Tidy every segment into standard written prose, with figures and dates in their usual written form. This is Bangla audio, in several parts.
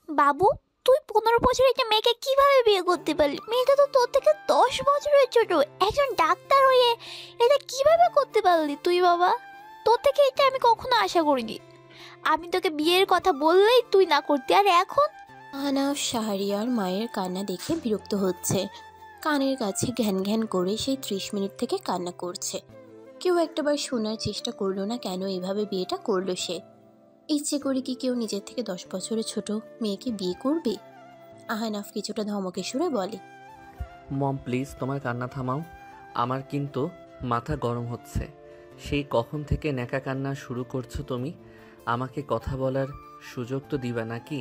বাবু, তুই 15 বছরের একটা মেয়েকে কিভাবে বিয়ে করতে পারলি? মেয়েটা তো তোর থেকে 10 বছরের ছোট। একজন ডাক্তার হয়ে এটা কিভাবে করতে পারলি তুই বাবা? তোর থেকে এটা আমি কখনো আশা করিনি। আমি তোকে বিয়ের কথা বললেই তুই না করতি, আর এখন? আহনাফ শাহরিয়ার মায়ের কান্না দেখে বিরক্ত হচ্ছে। কানের কাছে ঘ্যান ঘ্যান করে সেই 30 মিনিট থেকে কান্না করছে। কেউ একটাবার শোনার চেষ্টা করলো না কেন এভাবে বিয়েটা করলো সে। ইচ্ছে করে কি কেউ নিজের থেকে 10 বছরের ছোট মেয়েকে বিয়ে করবে? আহনাফ কিছুটা ধমকে সুরে বলে, মম প্লিজ তোমার কান্না থামাও। আমার কিন্তু মাথা গরম হচ্ছে। সেই কখন থেকে ন্যাকা কান্না শুরু করছো তুমি? আমাকে কথা বলার সুযোগ তো দিবা নাকি?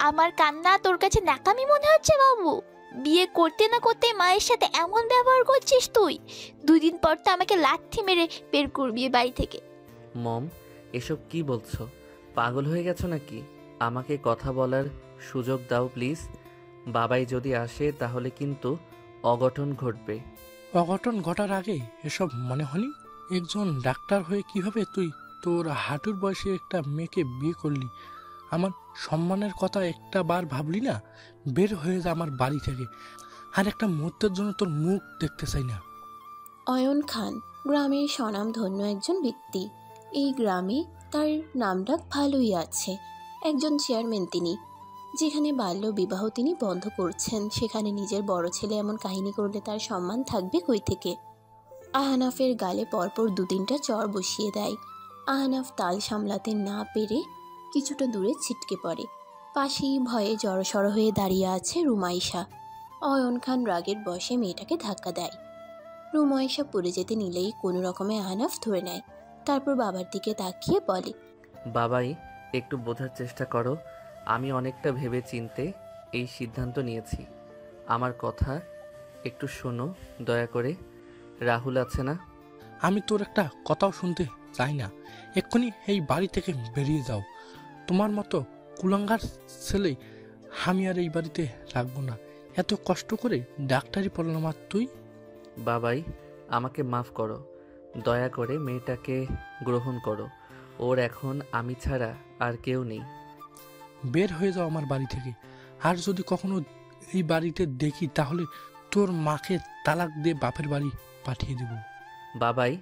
আমার কান্না তোর কাছে ন্যাকামি মনে হচ্ছে বাবু? বিয়ে করতে না করতে মায়ের সাথে এমন ব্যবহার করছিস তুই। 2 দিন পর তো আমাকে লাথি মেরে বের করবি এ বাড়ি থেকে। মম, এসব কি বলছো? পাগল হয়ে গেছো নাকি? আমাকে কথা বলার সুযোগ দাও প্লিজ। বাবাই যদি আসে তাহলে কিন্তু অঘটন ঘটবে। অঘটন ঘটার আগে এসব মনে হয়নি? একজন ডাক্তার হয়ে কিভাবে তুই তোর হাঁটুর বয়সে একটা মেয়েকে বিয়ে করলি? আমার সম্মানের কথা একটা বার ভাবলি না? বের হয়ে যা আমার বাড়ি থেকে। আর একটা মুহূর্তের জন্য তোর মুখ দেখতে চাই না। অয়ন খান গ্রামের স্বনামধন্য একজন ব্যক্তি। এই গ্রামে তার নামডাক ভালোই আছে। একজন চেয়ারম্যান তিনি। যেখানে বাল্য বিবাহ তিনি বন্ধ করছেন, সেখানে নিজের বড় ছেলে এমন কাহিনী করলে তার সম্মান থাকবে কই থেকে? আহনাফের গালে পরপর 2-3টা চড় বসিয়ে দেয়। আহনাফ তাল সামলাতে না পেরে কিছুটা দূরে ছিটকে পড়ে। পাশেই ভয়ে জড়সড় হয়ে দাঁড়িয়ে আছে রুমাইশা। অয়ন খান রাগের বশে মেয়েটাকে ধাক্কা দেয়। রুমাইশা পড়ে যেতে নিলেই কোনো রকমে আহনাফ ধরে নেয়। তারপর বাবার দিকে তাকিয়ে বলে, বাবাই, একটু বোঝার চেষ্টা করো। আমি অনেকটা ভেবে চিনতে এই সিদ্ধান্ত নিয়েছি। আমার কথা একটু শোনো দয়া করে। রাহুল আছে না? আমি তোর একটা কথাও শুনতে চাই না। এক্ষুনি এই বাড়ি থেকে বেরিয়ে যাও। তোমার মতো কুলাঙ্গার ছেলে আমি আর এই বাড়িতে রাখবো না। এত কষ্ট করে ডাক্তারি পড়লাম আর তুই? বাবাই, আমাকে মাফ করো। দয়া করে মেয়েটাকে গ্রহণ করো। ওর এখন আমি ছাড়া আর কেউ নেই। বের হয়ে যাও আমার বাড়ি থেকে। আর যদি কখনো এই বাড়িতে দেখি তাহলে তোর মাকে তালাক দিয়ে বাপের বাড়ি পাঠিয়ে দেব। বাবাই।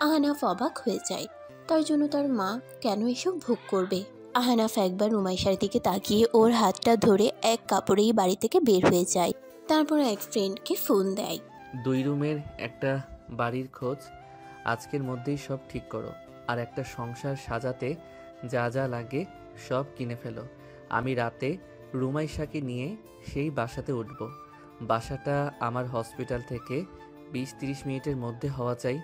আহনাফ অবাক হয়ে যায়। তার জন্য তার মা কেন এসব ভোগ করবে? আহনাফ একবার রুমাইশার দিকে তাকিয়ে ওর হাতটা ধরে এক কাপড়েই বাড়ি থেকে বের হয়ে যায়। তারপর এক ফ্রেন্ডকে ফোন দেয়। 2 রুমের একটা বাড়ির খোঁজ। আজকের মধ্যেই সব ঠিক করো। আর একটা সংসার সাজাতে যা যা লাগে সব কিনে ফেলো। আমি রাতে রুমাইশাকে নিয়ে সেই বাসাতে উঠব। বাসাটা আমার হসপিটাল থেকে 20-30 মিনিটের মধ্যে হওয়া চাই।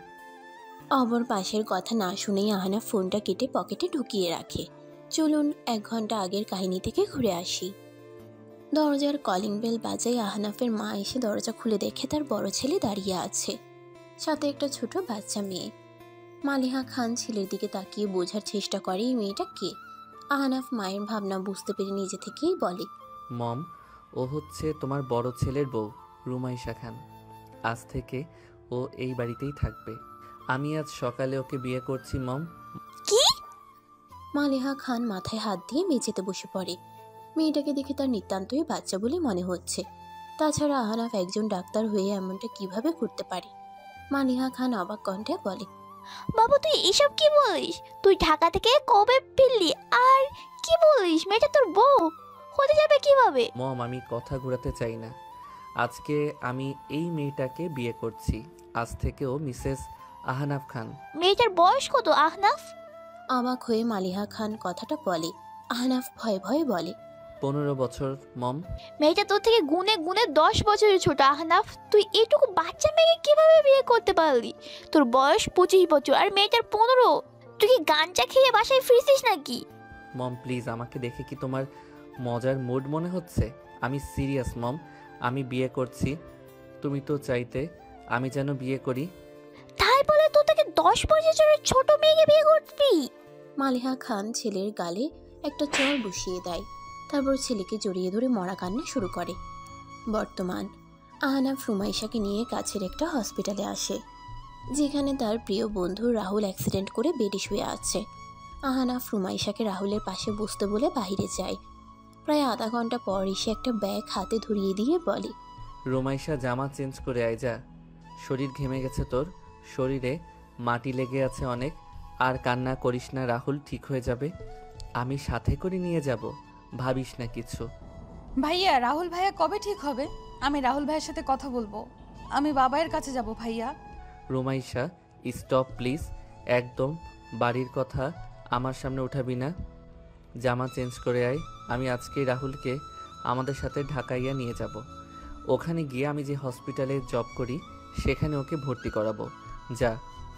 অবর পাশের কথা না শুনেই আহনাফ ফোনটা কেটে পকেটে ঢুকিয়ে রাখে। চলুন 1 ঘন্টা আগের কাহিনী থেকে ঘুরে আসি। দরজার কলিং বেল বাজায়। আহনাফের মা এসে দরজা খুলে দেখে তার বড় ছেলে দাঁড়িয়ে আছে, সাথে একটা ছোট বাচ্চা মেয়ে। মালিহা খান ছেলের দিকে তাকিয়ে বোঝার চেষ্টা করে এই মেয়েটা কে। আহনাফ মায়ের ভাবনা বুঝতে পেরে নিজে থেকেই বলে, মম, ও হচ্ছে তোমার বড় ছেলের বউ, রুমাইশা খান। আজ থেকে ও এই বাড়িতেই থাকবে। আমি আজ সকালে ওকে বিয়ে করছি মম। কি? মালিহা খান মাথায় হাত দিয়ে মেঝেতে বসে পড়ে। মেয়েটাকে দেখে তার নিতান্তই বাচ্চা বলে মনে হচ্ছে। তাছাড়া আহনাফ একজন ডাক্তার হয়ে এমনটা কিভাবে করতে পারে? মালিহা খান অবাক কণ্ঠে বলে, বাবু, তুই এসব কি বলিস? তুই ঢাকা থেকে কবে ফিরলি? আর কি বলিস? মেয়েটা তোর বউ হতে যাবে কিভাবে? মম, আমি কথা ঘোরাতে চাই না। আজকে আমি এই মেয়েটাকে বিয়ে করছি। আজ থেকে ও মিসেস আহনাফ খান। মেয়েটার বয়স কত আহনাফ? অবাক হয়ে মালিহা খান কথাটা বলে। আহনাফ ভয়ে ভয়ে বলে, 15 বছর মম। মেয়েটা তোর থেকে গুনে গুনে 10 বছরের ছোট আহনাফ। তুই এইটুকু বাচ্চা মেয়েকে কিভাবে বিয়ে করতে পারলি? তোর বয়স 25 বছর আর মেয়েটার 15। তুই কি গাঞ্জা খেয়ে বাসায় ফিরছিস নাকি? মম প্লিজ, আমাকে দেখে কি তোমার মজার মুড মনে হচ্ছে? আমি সিরিয়াস মম। আমি বিয়ে করছি। তুমি তো চাইতে আমি যেন বিয়ে করি। তাই বলে তোর থেকে 10 বছরের ছোট মেয়েকে বিয়ে করবি? মালিহা খান ছেলের গালে একটা চড় বসিয়ে দেয়। তারপর ছেলেকে জড়িয়ে ধরে মরা কান্না শুরু করে। বর্তমান আহনাফ রুমাইশাকে নিয়ে কাছের একটা হসপিটালে আসে, যেখানে তার প্রিয় বন্ধু রাহুল অ্যাক্সিডেন্ট করে বেডে শুয়ে আছে। আহনাফ রুমাইশাকে রাহুলের পাশে বসতে বলে বাইরে যায়। প্রায় আধা ঘন্টা পর এসে একটা ব্যাগ হাতে ধরিয়ে দিয়ে বলে, রুমাইশা জামা চেঞ্জ করে আয় যা। শরীর ঘেমে গেছে তোর, শরীরে মাটি লেগে আছে অনেক। আর কান্না করিস না রাহুল, ঠিক হয়ে যাবে। আমি সাথে করে নিয়ে যাব, ভাবিস না কিছু। ভাইয়া, রাহুল ভাইয়া কবে ঠিক হবে? আমি রাহুল ভাইয়ের সাথে কথা বলবো। আমি বাবাইয়ের কাছে যাব ভাইয়া। রুমাইশা স্টপ প্লিজ, একদম বাড়ির কথা আমার সামনে উঠাবি না। জামা চেঞ্জ করে আয়। আমি আজকেই রাহুলকে আমাদের সাথে ঢাকাইয়া নিয়ে যাব। ওখানে গিয়ে আমি যে হসপিটালে জব করি সেখানে ওকে ভর্তি করাবো। যা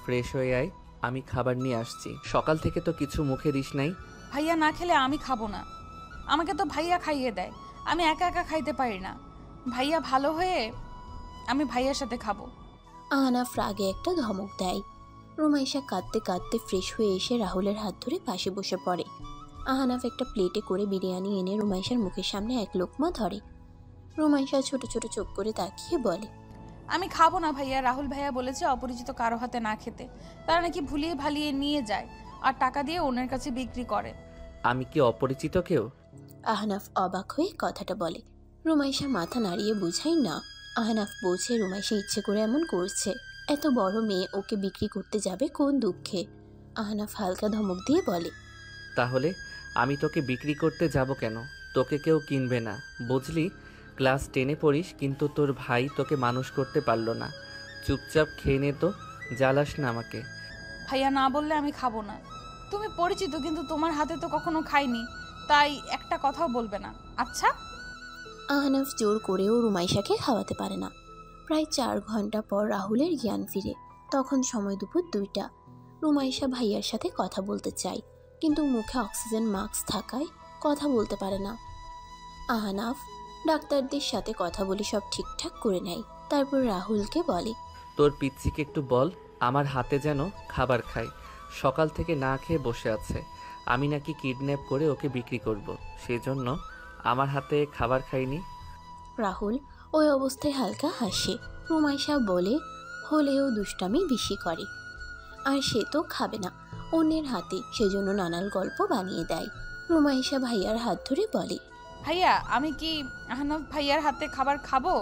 ফ্রেশ হয়ে আয়, আমি খাবার নিয়ে আসছি। সকাল থেকে তো কিছু মুখে দিস নাই। ভাইয়া না খেলে আমি খাবো না। আমাকে তো ভাইয়া খাইয়ে দেয়, আমি একা একা খাইতে পারি না। ভাইয়া ভালো হয়ে আমি ভাইয়ার সাথে খাবো। আহনাফ রাগে একটা ধমক দেয়। রুমাইশা কাঁদতে কাঁদতে ফ্রেশ হয়ে এসে রাহুলের হাত ধরে পাশে বসে পড়ে। আহনাফ একটা প্লেটে করে বিরিয়ানি এনে রুমাইশার মুখের সামনে এক লোকমা ধরে। রুমাইশা ছোট ছোট চোখ করে তাকিয়ে বলে, আমি খাবো না ভাইয়া। রাহুল ভাইয়া বলেছে অপরিচিত কারো হাতে না খেতে। তারা নাকি ভুলিয়ে ভালিয়ে নিয়ে যায় আর টাকা দিয়ে অন্যের কাছে বিক্রি করে। আমি কি অপরিচিত কেউ? আহনাফ অবাক হয়ে কথাটা বলে। রুমাইশা মাথা নাড়িয়ে বুঝাই না। আহনাফ বোঝে রুমাইশা ইচ্ছে করে এমন করছে। এত বড় মেয়ে ওকে বিক্রি করতে যাবে কোন দুঃখে। আহনাফ হালকা ধমক দিয়ে বলে, তাহলে আমি তোকে বিক্রি করতে যাব কেন? তোকে কেউ কিনবে না, বুঝলি? ক্লাস 10-এ পড়িস, কিন্তু তোর ভাই তোকে মানুষ করতে পারলো না। চুপচাপ খেয়ে নে তো, জ্বালাস না আমাকে। ভাইয়া না বললে আমি খাবো না। তুমি পরিচিত, কিন্তু তোমার হাতে তো কখনো খাইনি, তাই একটা কথাও বলবে না, আচ্ছা? আহনাফ জোর করেও রুমাইশাকে খাওয়াতে পারে না। প্রায় 4 ঘন্টা পর রাহুলের জ্ঞান ফিরে। তখন সময় দুপুর 2টা। রুমাইশা ভাইয়ার সাথে কথা বলতে চায়, কিন্তু মুখে অক্সিজেন মাস্ক থাকায় কথা বলতে পারে না। আহনাফ ডাক্তারদের সাথে কথা বলে সব ঠিকঠাক করে নেয়। তারপর রাহুলকে বলে, তোর পিচ্ছিকে একটু বল আমার হাতে যেন খাবার খায়। সকাল থেকে না খেয়ে বসে আছে। আমি নাকি কিডন্যাপ করে ওকে বিক্রি করব, সেজন্য আমার হাতে খাবার খাইনি। রাহুল ওই অবস্থায় হালকা হাসে। রুমাইশা বলে, হলেও দুষ্টামি বেশি করে, আর সে তো খাবে না অন্যের হাতে, সেজন্য নানান গল্প বানিয়ে দেয়। রুমাইশা ভাইয়ার হাত ধরে বলে, ভাইয়া, আমি কি আহনাফ ভাইয়ার হাতে খাবার খাবো?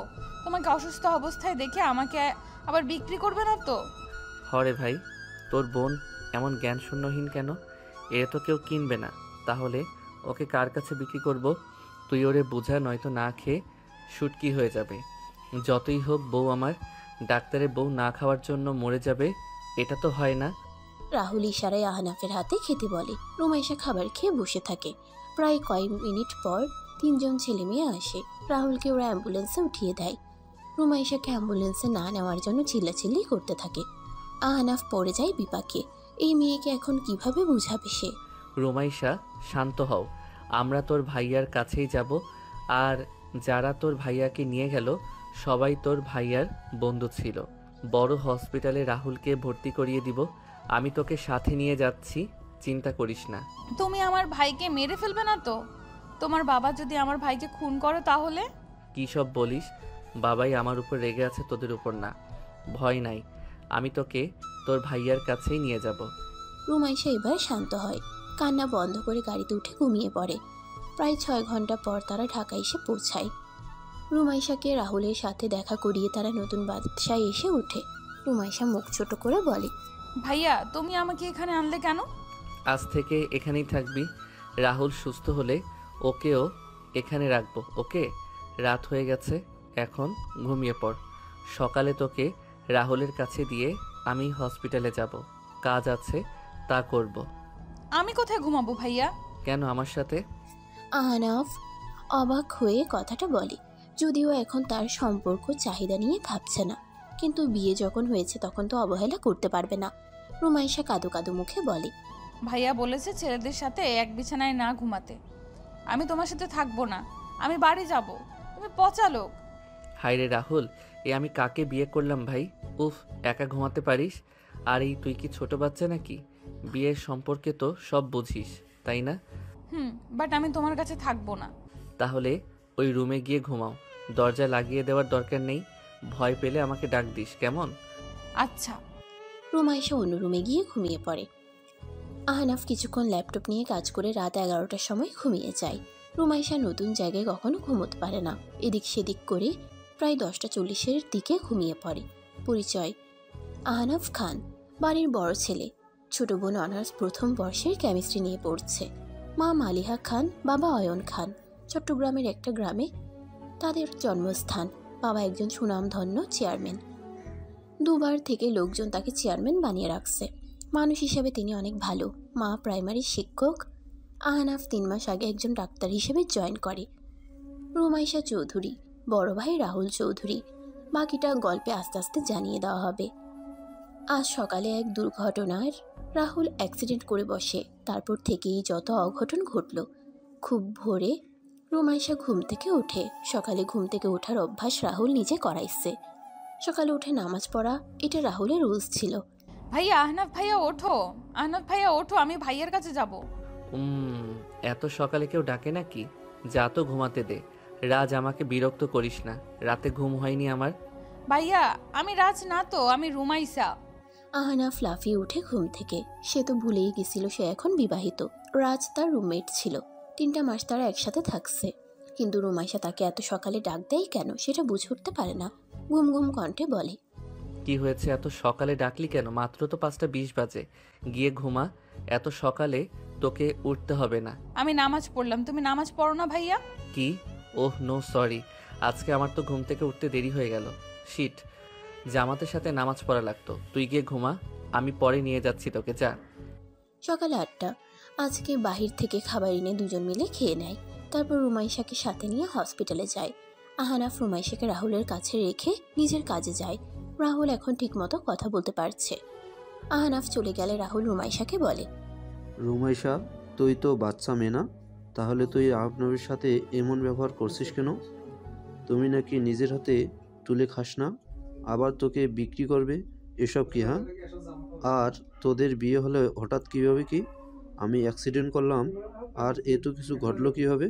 তোমাকে অসুস্থ অবস্থায় দেখে আমাকে আবার বিক্রি করবে না তো? হরে ভাই, তোর বোন এমন জ্ঞান শূন্যহীন কেন? এ তো কেউ কিনবে না। তাহলে ওকে কার কাছে বিক্রি করব? তুই ওরে বোঝা, নয়তো না খেয়ে শুটকি হয়ে যাবে। যতই হোক বউ আমার, ডাক্তারের বউ না খাওয়ার জন্য মরে যাবে, এটা তো হয় না। রাহুল ইশারায় আহনাফের হাতে খেতে বলে। রুমাইশা খাবার খেয়ে বসে থাকে। প্রায় কয়েক মিনিট পর 3জন ছেলে মেয়ে আসে। রাহুলকে ওরা অ্যাম্বুলেন্সে উঠিয়ে দেয়। রুমাইশাকে অ্যাম্বুলেন্সে না নেওয়ার জন্য চিল্লাচিল্লি করতে থাকে। আহনাফ পড়ে যায় বিপাকে। এই মেয়েকে এখন কিভাবে বুঝাবে সে? রুমাইশা, শান্ত হও। আমরা তোর ভাইয়ার কাছেই যাব। আর যারা তোর ভাইয়াকে নিয়ে গেল সবাই তোর ভাইয়ার বন্ধু ছিল। বড় হসপিটালে রাহুলকে ভর্তি করিয়ে দিব। আমি তোকে সাথে নিয়ে যাচ্ছি, চিন্তা করিস না। তুমি আমার ভাইকে মেরে ফেলবে না তো? তোমার বাবা যদি আমার ভাইকে খুন করো তাহলে? কী সব বলিস? বাবাই আমার উপর রেগে আছে, তোদের উপর না। ভয় নাই, আমি তোকে তোর ভাইয়ার কাছেই নিয়ে যাব। রুমাইশা এবার শান্ত হয়। কান্না বন্ধ করে গাড়িতে উঠে ঘুমিয়ে পড়ে। প্রায় 6 ঘন্টা পর তারা ঢাকা এসে পৌঁছায়। রুমাইশাকে রাহুলের সাথে দেখা করিয়ে তারা নতুন বাসায় এসে ওঠে। রুমাইশা মুখ ছোট করে বলে, ভাইয়া, তুমি আমাকে এখানে আনলে কেন? আজ থেকে এখানেই থাকবি। রাহুল সুস্থ হলে ওকেও এখানে রাখবো, ওকে? রাত হয়ে গেছে, এখন ঘুমিয়ে পড়। সকালে তোকে রাহুলের কাছে দিয়ে আমি হসপিটালে যাব। কাজ আছে, তা করব। আমি কোথায় ঘুমাবো ভাইয়া? কেন আমার সাথে? আহনাফ অবাক হয়ে কথাটা বলে। যদিও এখন তার সম্পর্ক চাহিদা নিয়ে ভাবছে না, কিন্তু বিয়ে যখন হয়েছে তখন তো অবহেলা করতে পারবে না। রুমাইশা কাঁদো কাঁদো মুখে বলে, ভাইয়া বলেছে ছেলেদের সাথে এক বিছানায় না ঘুমাতে। আমি তোমার সাথে থাকবো না, আমি বাড়ি যাব। তুমি পচা লোক। হায়রে রাহুল, এ আমি কাকে বিয়ে করলাম ভাই? উফ, একা ঘুমাতে পারিস? আর এই তুই কি ছোট বাচ্চা নাকি? বিয়ের সম্পর্কে তো সব বুঝিস, তাই না? বাট আমি তোমার কাছে থাকবো না। তাহলে ওই রুমে গিয়ে ঘুমাও। দরজা লাগিয়ে দেওয়ার দরকার নেই। ভয় পেলে আমাকে ডাক দিস, কেমন? আচ্ছা। রুমাইশা অন্য রুমে গিয়ে ঘুমিয়ে পড়ে। আহনাফ কিছুক্ষণ ল্যাপটপ নিয়ে কাজ করে রাত 11টার সময় ঘুমিয়ে যায়। রুমাইশা নতুন জায়গায় কখনো ঘুমোতে পারে না, এদিক সেদিক করে প্রায় 10টা 40-এর দিকে ঘুমিয়ে পড়ে। পরিচয়: আহনাফ খান, বাড়ির বড় ছেলে। ছোট বোন অনার্স প্রথম বর্ষের কেমিস্ট্রি নিয়ে পড়ছে। মা মালিহা খান, বাবা অয়ন খান। চট্টগ্রামের একটা গ্রামে তাদের জন্মস্থান। বাবা একজন সুনামধন্য চেয়ারম্যান। দুবার থেকে লোকজন তাকে চেয়ারম্যান বানিয়ে রাখছে। মানুষ হিসেবে তিনি অনেক ভালো। মা প্রাইমারি শিক্ষক। আহনাফ 3 মাস আগে একজন ডাক্তার হিসেবে জয়েন করে। রুমাইশা চৌধুরী, বড় ভাই রাহুল চৌধুরী। বাকিটা গল্পে আস্তে আস্তে জানিয়ে দেওয়া হবে। আজ সকালে এক দুর্ঘটনার রাহুল অ্যাক্সিডেন্ট করে বসে। তারপর থেকেই যত অঘটন ঘটল। খুব ভোরে রুমাইশা ঘুম থেকে ওঠে। সকালে ঘুম থেকে ওঠার অভ্যাস রাহুল নিজে করাইছে। সকালে উঠে নামাজ পড়া এটা রাহুলের রুলস ছিল। ভাইয়া, আহনাফ ভাইয়া ওঠো, আহনাফ ভাইয়া ওঠো, আমি ভাইয়ার কাছে যাব। এত সকালে কেউ ডাকে নাকি? যা তো ঘুমাতে দে। রাজ, আমাকে বিরক্ত করিস না, রাতে ঘুম হয়নি আমার। ভাইয়া, আমি রাজ না তো, আমি রুমাইসা। আহনাফ লাফিয়ে উঠে ঘুম থেকে। সে তো ভুলেই গেছিল সে এখন বিবাহিত। রাজ তার রুমমেট ছিল। 3টা মাস তারা একসাথে থাকছে। কিন্তু রুমাইশা তাকে এত সকালে ডাক দেয় কেন সেটা বুঝে উঠতে পারে না। ঘুম ঘুম কণ্ঠে বলে, কি হয়েছে? এত সকালে ডাকলি কেন? মাত্র তো 5টা 20 বাজে। গিয়ে ঘুমা। এত সকালে তোকে উঠতে হবে না। আমি নামাজ পড়লাম, তুমি নামাজ পড়ো না ভাইয়া? কি? Oh no, sorry. আজকে আমার তো ঘুম থেকে উঠতে দেরি হয়ে গেল। শিট, জামাতের সাথে নামাজ পড়া লাগতো। তুই গিয়ে ঘুমা, আমি পরে নিয়ে যাচ্ছি তোকে, যা। সকাল 8টা। আজকে বাহির থেকে খাবার এনে দুজন মিলে খেয়ে নেয়। তারপর রুমাইশাকে সাথে নিয়ে হসপিটালে যায়। আহনাফ রুমাইশাকে রাহুলের কাছে রেখে নিজের কাজে যায়। রাহুল এখন ঠিকমতো কথা বলতে পারছে। আহনাফ চলে গেলে রাহুল রুমাইশাকে বলে, রুমাইশা, তুই তো বাচ্চা মেয়ে না? তাহলে তুই আহনাফের সাথে এমন ব্যবহার করছিস কেন? তুমি নাকি নিজের হাতে তুলে খাস না, আবার তোকে বিক্রি করবে? এসব কি? হ্যাঁ, আর তোদের বিয়ে হলে হঠাৎ কীভাবে কি? আমি অ্যাক্সিডেন্ট করলাম আর এ তো কিছু ঘটলো কীভাবে?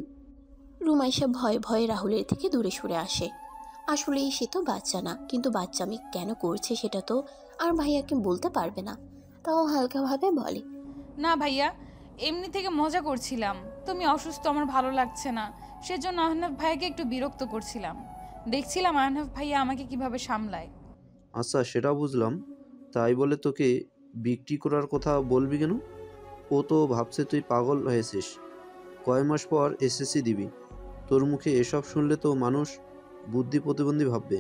রুমাইশা ভয়ে ভয়ে রাহুলের থেকে দূরে সরে আসে। আসলেই সে তো বাচ্চা না, কিন্তু বাচ্চামি কেন করছে সেটা তো আর ভাইয়াকে বলতে পারবে না। তাও হালকাভাবে বলে, না ভাইয়া, এমনি থেকে মজা করছিলাম। তুমি অসুস্থ, আমার ভালো লাগছে না, সেজন্য আহনাফ ভাইয়াকে একটু বিরক্ত করছিলাম। দেখছিলাম আহনাফ ভাইয়া আমাকে কিভাবে সামলায়। আচ্ছা, সেটা বুঝলাম। তাই বলে তোকে বিক্রি করার কথা বলবি কেন? ও তো ভাবছে তুই পাগল হয়েছিস। কয় মাস পর এসএসসি দিবি। তোর মুখে এসব শুনলে তো মানুষ বুদ্ধি প্রতিবন্ধী ভাববে।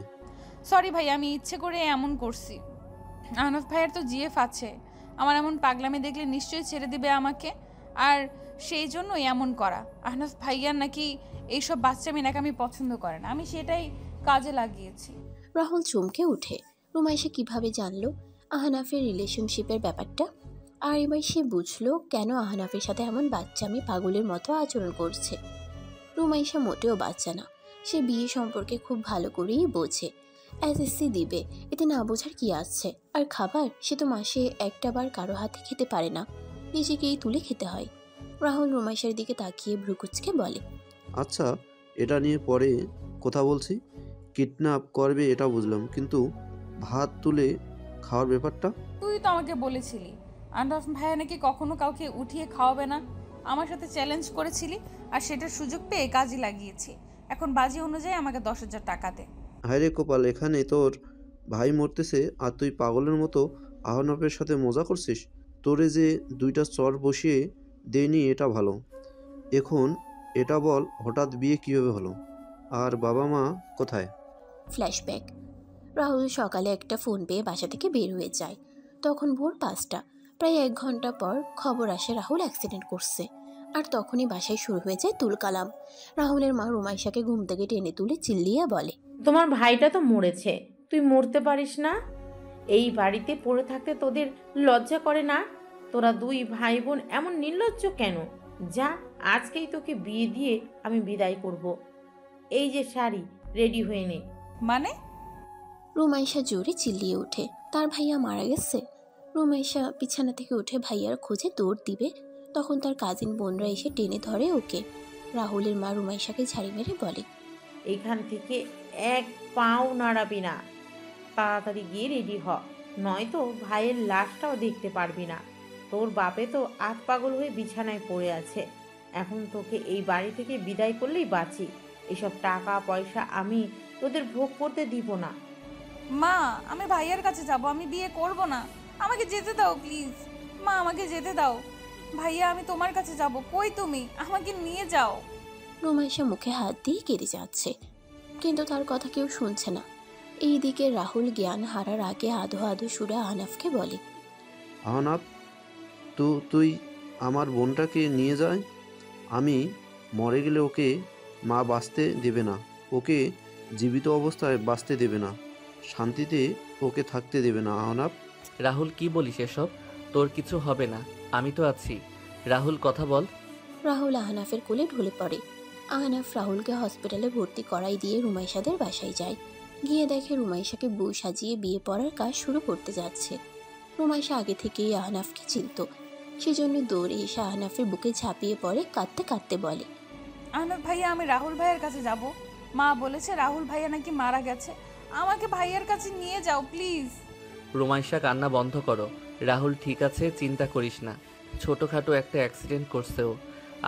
সরি ভাইয়া, আমি ইচ্ছে করে এমন করছি। আহনাফ ভাইয়ার তো জিএফ আছে। আমার এমন পাগলামি দেখলে নিশ্চয়ই ছেড়ে দিবে আমাকে। আর সেই জন্যই এমন করা। আহনাফ ভাইয়ার নাকি এইসব বাচ্চামি নাকি পছন্দ করে না, আমি সেটাই কাজে লাগিয়েছি। রাহুল চমকে উঠে। রুমাইশা কিভাবে জানলো আহনাফের রিলেশনশিপের ব্যাপারটা? আর এবার সে বুঝলো কেন আহনাফের সাথে এমন বাচ্চামি পাগলের মতো আচরণ করছে। রুমাইশা মোটেও বাচ্চা না। সে বিয়ে সম্পর্কে খুব ভালো করেই বোঝে। এসএসসি দিবে, এতে না বোঝার কি আছে? আর খাবার সে তো মাসে একটা বার কারো হাতে খেতে পারে না, নিজেকেই তুলে খেতে হয়। রাহুল রুমাইশার দিকে তাকিয়ে ভ্রুকুচকে বলে, আচ্ছা, এটা নিয়ে পরে কথা বলছি। কিডন্যাপ করবে এটা বুঝলাম, কিন্তু ভাত তুলে খাওয়ার ব্যাপারটা? তুই তো আমাকে বলেছিলি আহনাফ ভাইয়া নাকি কখনো কাউকে উঠিয়ে খাওয়াবে না। আমার সাথে চ্যালেঞ্জ করেছিলি, আর সেটার সুযোগ পেয়ে কাজে লাগিয়েছি। এখন বাজি অনুযায়ী আমাকে 10,000 টাকা দে। হায়রে কপাল, এখানে তোর ভাই মরতেছে আর তুই পাগলের মতো আহনাফের সাথে মজা করছিস। তোরে যে 2টা চর বসিয়ে দেয়নি এটা ভালো। এখন এটা বল, হঠাৎ বিয়ে কীভাবে হলো? আর বাবা মা কোথায়? ফ্ল্যাশব্যাক। রাহুল সকালে একটা ফোন পেয়ে বাসা থেকে বের হয়ে যায়। তখন ভোর 5টা। প্রায় 1 ঘন্টা পর খবর আসে রাহুল অ্যাক্সিডেন্ট করছে। আর তখনই বাসায় শুরু হয়ে যায় তুলকালাম। রাহুলের মা রুমাইশাকে ঘুম থেকে টেনে তুলে চিল্লিয়ে বলে, তোমার ভাইটা তো মরেছে, তুই মরতে পারিস না? এই বাড়িতে পড়ে থাকতে তোদের লজ্জা করে না? তোরা 2 ভাই বোন এমন নির্লজ্জ কেন? যা, আজকেই তোকে বিয়ে দিয়ে আমি বিদায় করব। এই যে শাড়ি, রেডি হয়ে নে। মানে? রুমাইশা জোরে চিল্লিয়ে ওঠে, তার ভাইয়া মারা গেছে। রুমাইশা বিছানা থেকে উঠে ভাইয়ার খোঁজে দৌড় দিবে, তখন তার কাজিন বোনরা এসে টেনে ধরে ওকে। রাহুলের মা রুমাইশাকে ঝাড়ি মেরে বলে, এখান থেকে 1 পাও নাড়াবি না। তাড়াতাড়ি গিয়ে রেডি হ, নয়তো ভাইয়ের লাশটাও দেখতে পারবি না। তোর বাপে তো আত পাগল হয়ে বিছানায় পড়ে আছে। এখন তোকে এই বাড়ি থেকে বিদায় করলেই বাঁচি। এসব টাকা পয়সা আমি তোদের ভোগ করতে দিব না। মা, আমি ভাইয়ার কাছে যাব, আমি বিয়ে করব না। আমাকে যেতে দাও প্লিজ। মা, আমাকে যেতে দাও। ভাইয়া, আমি তোমার কাছে যাব। কই তুমি? আমাকে নিয়ে যাও। রুমাইশা মুখে হাত দিয়ে কেঁদে যাচ্ছে, কিন্তু তার কথা কেউ শুনছে না। এইদিকে রাহুল জ্ঞান হারার আগে আধো আধো সুরে আহনাফকে বলে, আহনাফ, তুই আমার বোনটাকে নিয়ে যায়। আমি মরে গেলে ওকে মা বাঁচতে দেবে না, ওকে জীবিত অবস্থায় বাঁচতে দেবে না, শান্তিতে ওকে থাকতে দেবে না। আহনাফ, রাহুল, কি বলিস এসব? তোর কিছু হবে না, আমি তো আছি। রাহুল, কথা বল। রাহুল আহনাফের কোলে ঢলে পড়ে। আহনাফ রাহুলকে হসপিটালে ভর্তি করাই দিয়ে রুমাইশাদের বাসায় যায়। গিয়ে দেখে রুমাইশাকে বউ সাজিয়ে বিয়ে পড়ার কাজ শুরু করতে যাচ্ছে। রুমাইশা আগে থেকেই আহনাফকে চিনত, সেজন্য দৌড়ে এসে আহনাফের বুকে ঝাঁপিয়ে পড়ে, কাঁদতে কাঁদতে বলে, আহনাফ ভাইয়া, আমি রাহুল ভাইয়ের কাছে যাব। মা বলেছে রাহুল ভাইয়া নাকি মারা গেছে। আমাকে ভাইয়ার কাছে নিয়ে যাও প্লিজ। রুমাইশা, কান্না বন্ধ করো। রাহুল ঠিক আছে, চিন্তা করিস না। ছোটোখাটো একটা অ্যাক্সিডেন্ট করছে ও।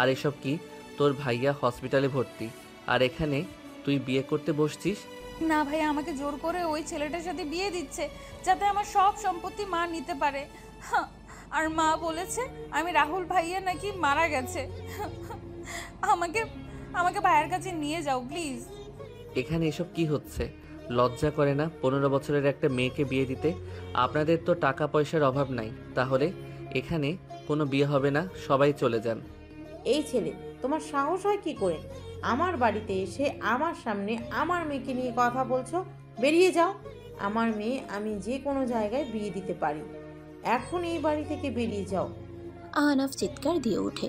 আর এসব কি? তোর ভাইয়া হসপিটালে ভর্তি, আর এখানে তুই বিয়ে করতে বসছিস? না ভাইয়া, আমাকে জোর করে ওই ছেলেটার সাথে বিয়ে দিচ্ছে, যাতে আমার সব সম্পত্তি মা নিতে পারে। আর মা বলেছে আমি রাহুল ভাইয়া নাকি মারা গেছে। আমাকে আমাকে ভাইয়ের কাছে নিয়ে যাও প্লিজ। এখানে এসব কি হচ্ছে? লজ্জা করে না 15 বছরের একটা মেয়েকে বিয়ে দিতে? আপনাদের তো টাকা পয়সার অভাব নাই, তাহলে এখানে কোনো বিয়ে হবে না, সবাই চলে যান। এই ছেলে, তোমার সাহস হয় কি করে আমার বাড়িতে এসে আমার সামনে আমার মেয়েকে নিয়ে কথা বলছো? বেরিয়ে যাও। আমার মেয়ে আমি যে কোনো জায়গায় বিয়ে দিতে পারি। এখন এই বাড়ি থেকে বেরিয়ে যাও। আহনাফ চিৎকার দিয়ে ওঠে।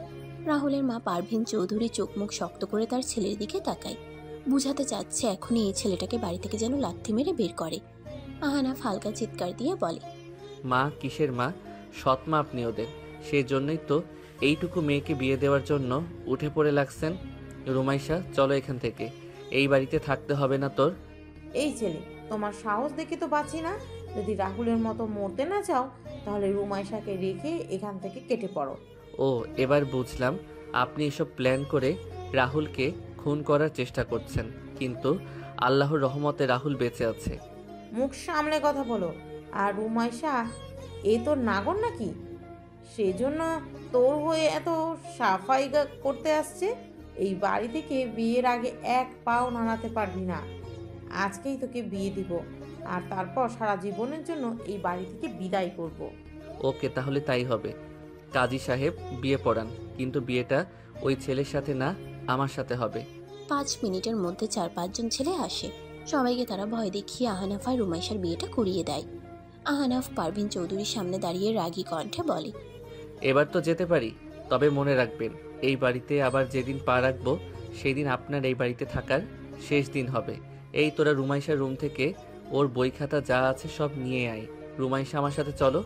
রাহুলের মা পারভিন চৌধুরী চোখ মুখ শক্ত করে তার ছেলের দিকে তাকায়, বুঝাতে চাচ্ছে এখনই এই ছেলেটাকে বাড়ি থেকে যেন লাথি মেরে বের করে। আহনাফ হালকা চিৎকার দিয়ে বলে, মা কিসের মা? সৎ মা আপনি ওদের, সেই জন্যই তো এইটুকু মেয়েকে বিয়ে দেওয়ার জন্য উঠে পড়ে লাগছেন। রুমাইশা, চলো এখান থেকে, এই বাড়িতে থাকতে হবে না তোর। এই ছেলে, তোমার সাহস দেখে তো বাঁচি না। যদি রাহুলের মতো মরতে না চাও তাহলে রুমাইশাকে রেখে এখান থেকে কেটে পড়ো। ও, এবার বুঝলাম আপনি এসব প্ল্যান করে রাহুলকে খুন করার চেষ্টা করছেন, কিন্তু আল্লাহর রহমতে রাহুল বেঁচে আছে। মুখ সামলে কথা বলো। আর রুমাইশা এ তোর নাগর নাকি? সেজন্য তোর হয়ে এত সাফাই করতে আসছে। এই বাড়ি থেকে বিয়ের আগে এক পাও নাড়াতে পারবি না। আজকেই তোকে বিয়ে দিব, আর তারপর সারা জীবনের জন্য এই বাড়ি থেকে বিদায় করব। ওকে, তাহলে তাই হবে। কাজী সাহেব, বিয়ে পড়ান, কিন্তু বিয়েটা ওই ছেলের সাথে না, আমার সাথে হবে। 5 মিনিটের মধ্যে 4-5 জন ছেলে আসে। সবাইকে তারা ভয় দেখিয়ে আহনাফ আর রুমাইশার বিয়েটা করিয়ে দেয়। আহনাফ পারভিন চৌধুরীর সামনে দাঁড়িয়ে রাগী কণ্ঠে বলে, এবার তো যেতে পারি, তবে মনে রাখবেন এই বাড়িতে আবার যেদিন পা রাখবো সেই দিন আপনার এই বাড়িতে থাকার শেষ দিন হবে। এই তোরা রুমাইশার রুম থেকে ওর বই খাতা যা আছে সব নিয়ে আয়। রুমাইশা, আমার সাথে চলো।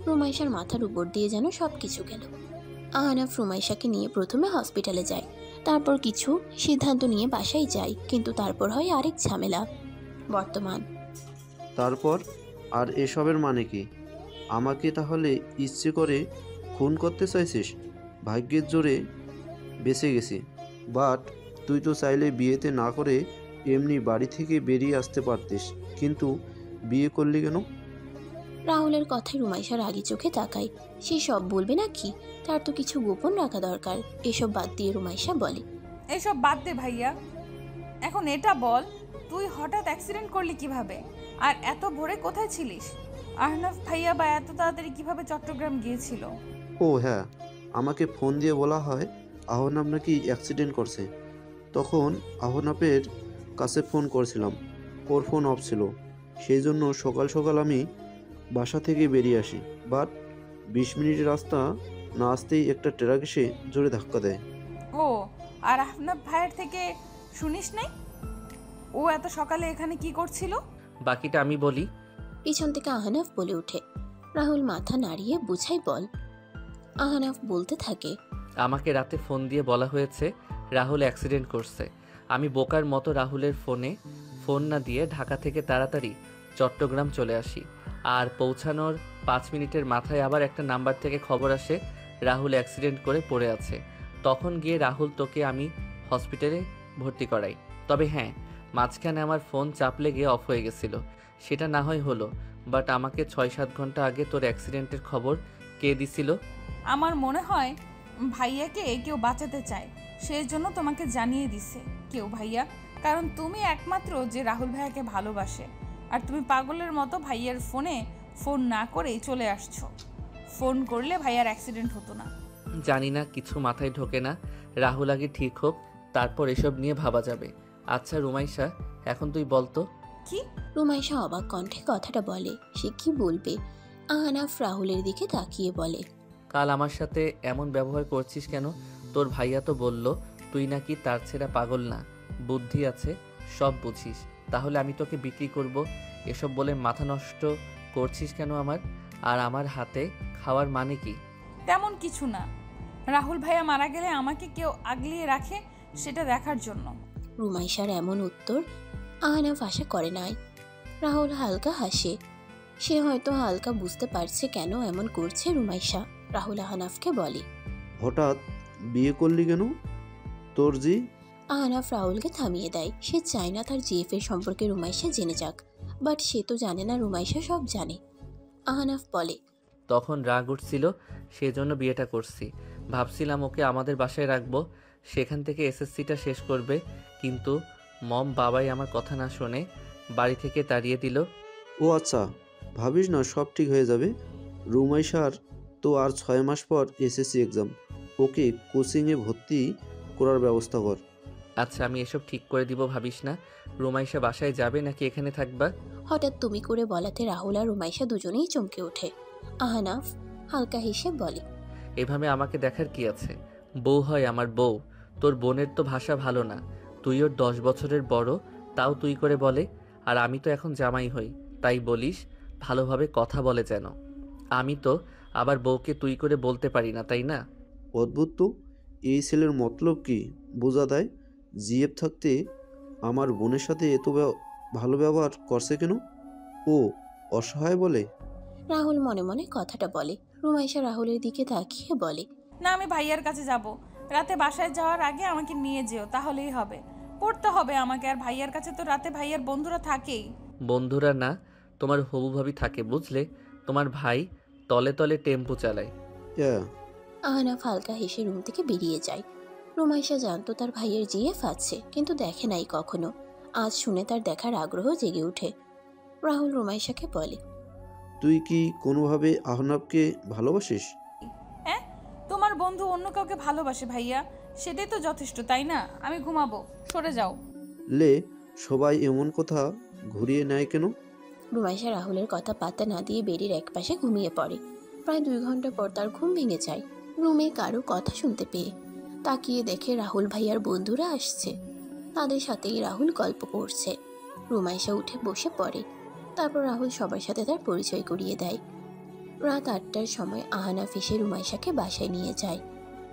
রুমাইশার মাথার উপর দিয়ে যেন সব কিছু গেল। আহনাফ রুমাইশাকে নিয়ে প্রথমে হসপিটালে যায়, তারপর কিছু সিদ্ধান্ত নিয়ে বাসায় যায়, কিন্তু তারপর হয় আরেক ঝামেলা। বর্তমান। তারপর আর এসবের মানে কি? আমাকে তাহলে ইচ্ছে করে খুন করতে চাইছিস? ভাগ্যের জোরে বেঁচে গেছি, বাট তুই তো চাইলে বিয়েতে না করে এমনি বাড়ি থেকে বেরিয়ে আসতে পারতিস, কিন্তু বিয়ে করলি কেন? রাহুলের কথায় রুমাইশা রাগী চোখে তাকায়। সে সব বলবে না কি? তার তো কিছু গোপন রাখা দরকার। এসব বাদ দিয়ে রুমাইশা বলে, এসব বাদ দে ভাইয়া, এখন এটা বল, তুই হঠাৎ অ্যাক্সিডেন্ট করলি কিভাবে? আর এত ভোরে কোথায় ছিলিস? আহনাফ ভাইয়া বা এত তাড়াতাড়ি কিভাবে চট্টগ্রাম গিয়েছিল? ও হ্যাঁ, আমাকে ফোন দিয়ে বলা হয় আহনাফ নাকি অ্যাক্সিডেন্ট করছে। তখন আহনাফের কাছে ফোন করেছিলাম, ওর ফোন অফ ছিল। সেই জন্য সকাল সকাল আমি বাসা থেকে বেরিয়ে আসি, বাট 20 মিনিটের রাস্তা না আসতেই একটা ট্রাক এসে জোরে ধাক্কা দেয়। ও, আর আহনাফ ভাইয়ের থেকে শুনিস নাই ও এত সকালে এখানে কি করছিল? বাকিটা আমি বলি। পিছন থেকে আহনাফ বলে ওঠে। রাহুল মাথা নাড়িয়ে বুঝাই বল। আহনাফ বলতে থাকে, আমাকে রাতে ফোন দিয়ে বলা হয়েছে রাহুল অ্যাক্সিডেন্ট করছে। আমি বোকার মতো রাহুলের ফোনে ফোন না দিয়ে ঢাকা থেকে তাড়াতাড়ি চট্টগ্রাম চলে আসি, আর পৌঁছানোর 5 মিনিটের মাথায় আবার একটা নাম্বার থেকে খবর আসে রাহুল অ্যাক্সিডেন্ট করে পড়ে আছে। তখন গিয়ে রাহুল তোকে আমি হসপিটালে ভর্তি করাই। তবে হ্যাঁ, মাঝখানে আমার ফোন চাপ লেগে অফ হয়ে গেছিল, সেটা না হয় হলো, বাট আমাকে 6-7 ঘন্টা আগে তোর অ্যাক্সিডেন্টের খবর কে দিছিল? আমার মনে হয় ভাইয়াকে কেউ বাঁচাতে চায়, সেই জন্য তোমাকে জানিয়ে দিছে কেউ ভাইয়া, কারণ তুমি একমাত্র যে রাহুল ভাইয়াকে ভালোবাসে। আর তুমি পাগলের মতো ভাইয়ার ফোন না করেই চলে আসছো। ফোন করলে ভাইয়ার অ্যাক্সিডেন্ট হতো না। জানি না, কিছু মাথায় ঢোকে না। রাহুল আগে ঠিক হোক, তারপর এসব নিয়ে ভাবা যাবে। আচ্ছা রুমাইশা, এখন তুই বলতো। কি? রুমাইশা অবাক কণ্ঠে কথাটা বলে। সে কি বলবে? আহনাফ রাহুলের দিকে তাকিয়ে বলে, কাল আমার সাথে এমন ব্যবহার করছিস কেন? তোর ভাইয়া তো বলল তুই নাকি তার ছেঁড়া পাগল না, বুদ্ধি আছে, সব বুঝিস। তাহলে আমি তোকে বিক্রি করব এসব বলে মাথা নষ্ট করছিস কেন আমার? আর আমার হাতে খাওয়ার মানে কি? তেমন কিছু না, রাহুল ভাইয়া মারা গেলে আমাকে কেউ আগলিয়ে রাখে সেটা দেখার জন্য। রুমাইশার এমন উত্তর আহনাফ আশা করে নাই। রাহুল হালকা হাসে। সে হয়তো হালকা বুঝতে পারছে কেন এমন করছে রুমাইশা। রাহুল আহনাফকে বলে, হঠাৎ বিয়ে করলি কেন? তোর জি? আহনাফ রাহুলকে থামিয়ে দেয়। সে চায় না তার জিএফ এর সম্পর্কে রুমাইশা জেনে যাক, বাট সে তো জানে না রুমাইশা সব জানে। আহনাফ বলে, তখন রাগ উঠছিল, সেজন্য বিয়েটা করছি। ভাবছিলাম ওকে আমাদের বাসায় রাখবো, সেখান থেকে এসএসসিটা শেষ করবে, কিন্তু বাবাই আমার কথা না শুনে বাড়ি থেকে তাড়িয়ে দিল। ও আচ্ছা, ভাবিস না সব ঠিক হয়ে যাবে। রুমাইশার তো আর 6 মাস পর এসএসসি এক্সাম, ওকে কোচিংয়ে ভর্তি করার ব্যবস্থা কর। আচ্ছা আমি এসব ঠিক করে দিব, ভাবিস না। রুমাইশা বাসায় যাবে নাকি এখানে থাকবা? হঠাৎ তুমি করে বলাতে রাহুল আর রুমাইশা দুজনেই চমকে ওঠে। আহনাফ হালকা হেসে বলে, এভাবে আমাকে দেখার কি আছে? বউ হয় আমার বউ। তোর বোনের তো ভাষা ভালো না, তুই ওর 10 বছরের বড়, তাও তুই করে বলে। আর আমি তো এখন জামাই হই, তাই বলিস ভালোভাবে কথা বলে যেন। আমি তো আবার বউকে তুই করে বলতে পারি না, তাই না? অদ্ভুত তো, এই ছেলের মতলব কি বোঝা দেয়? জিএফ থাকতে আমার বোনের সাথে এত ভালো ব্যবহার করছে কেন? ও অসহায় বলে? রাহুল মনে মনে কথাটা বলে। রুমাইশা রাহুলের দিকে তাকিয়ে বলে, না, আমি ভাইয়ার কাছে যাব। রাতে বাসায় যাওয়ার আগে আমাকে নিয়ে যেও, তাহলেই হবে। পড়তে হবে আমাকে, আর ভাইয়ার কাছে তো রাতে ভাইয়ার বন্ধুরা থাকেই। বন্ধুরা না, তোমার হবু ভাবি থাকে, বুঝলে? তোমার ভাই তলে তলে টেম্পো চালায়। ইয়া, আহনাফ হালকা হেসে রুম থেকে বেরিয়ে যায়। রুমাইশা জানতো তার ভাইয়ের জিএফ আছে, কিন্তু দেখে নাই কখনো। আজ শুনে তার দেখার আগ্রহ জেগে ওঠে। রাহুল রুমাইশাকে বলে, তুই কি কোনোভাবে আহনাবকে ভালোবাসিস? হ্যাঁ, তোমার বন্ধু অন্য কাউকে ভালোবাসে ভাইয়া, সেটাই তো যথেষ্ট, তাই না? আমি ঘুমাবো, সরে যাও। লে, সবাই এমন কথা ঘুরিয়ে নেয় কেন? রুমাইশা রাহুলের কথা পাত্তা না দিয়ে বেরির একপাশে ঘুমিয়ে পড়ে। প্রায় 2 ঘন্টা পর তার ঘুম ভেঙে যায় রুমে কারো কথা শুনতে পেয়ে। তাকিয়ে দেখে রাহুল ভাইয়ার বন্ধুরা আসছে। তাদের সাথেই রাহুল গল্প করছে। রুমাইশা উঠে বসে পড়ে। তারপর রাহুল সবার সাথে তার পরিচয় করিয়ে দেয়। রাত 8টার সময় আহনাফ এসে রুমাইশাকে বাসায় নিয়ে যায়।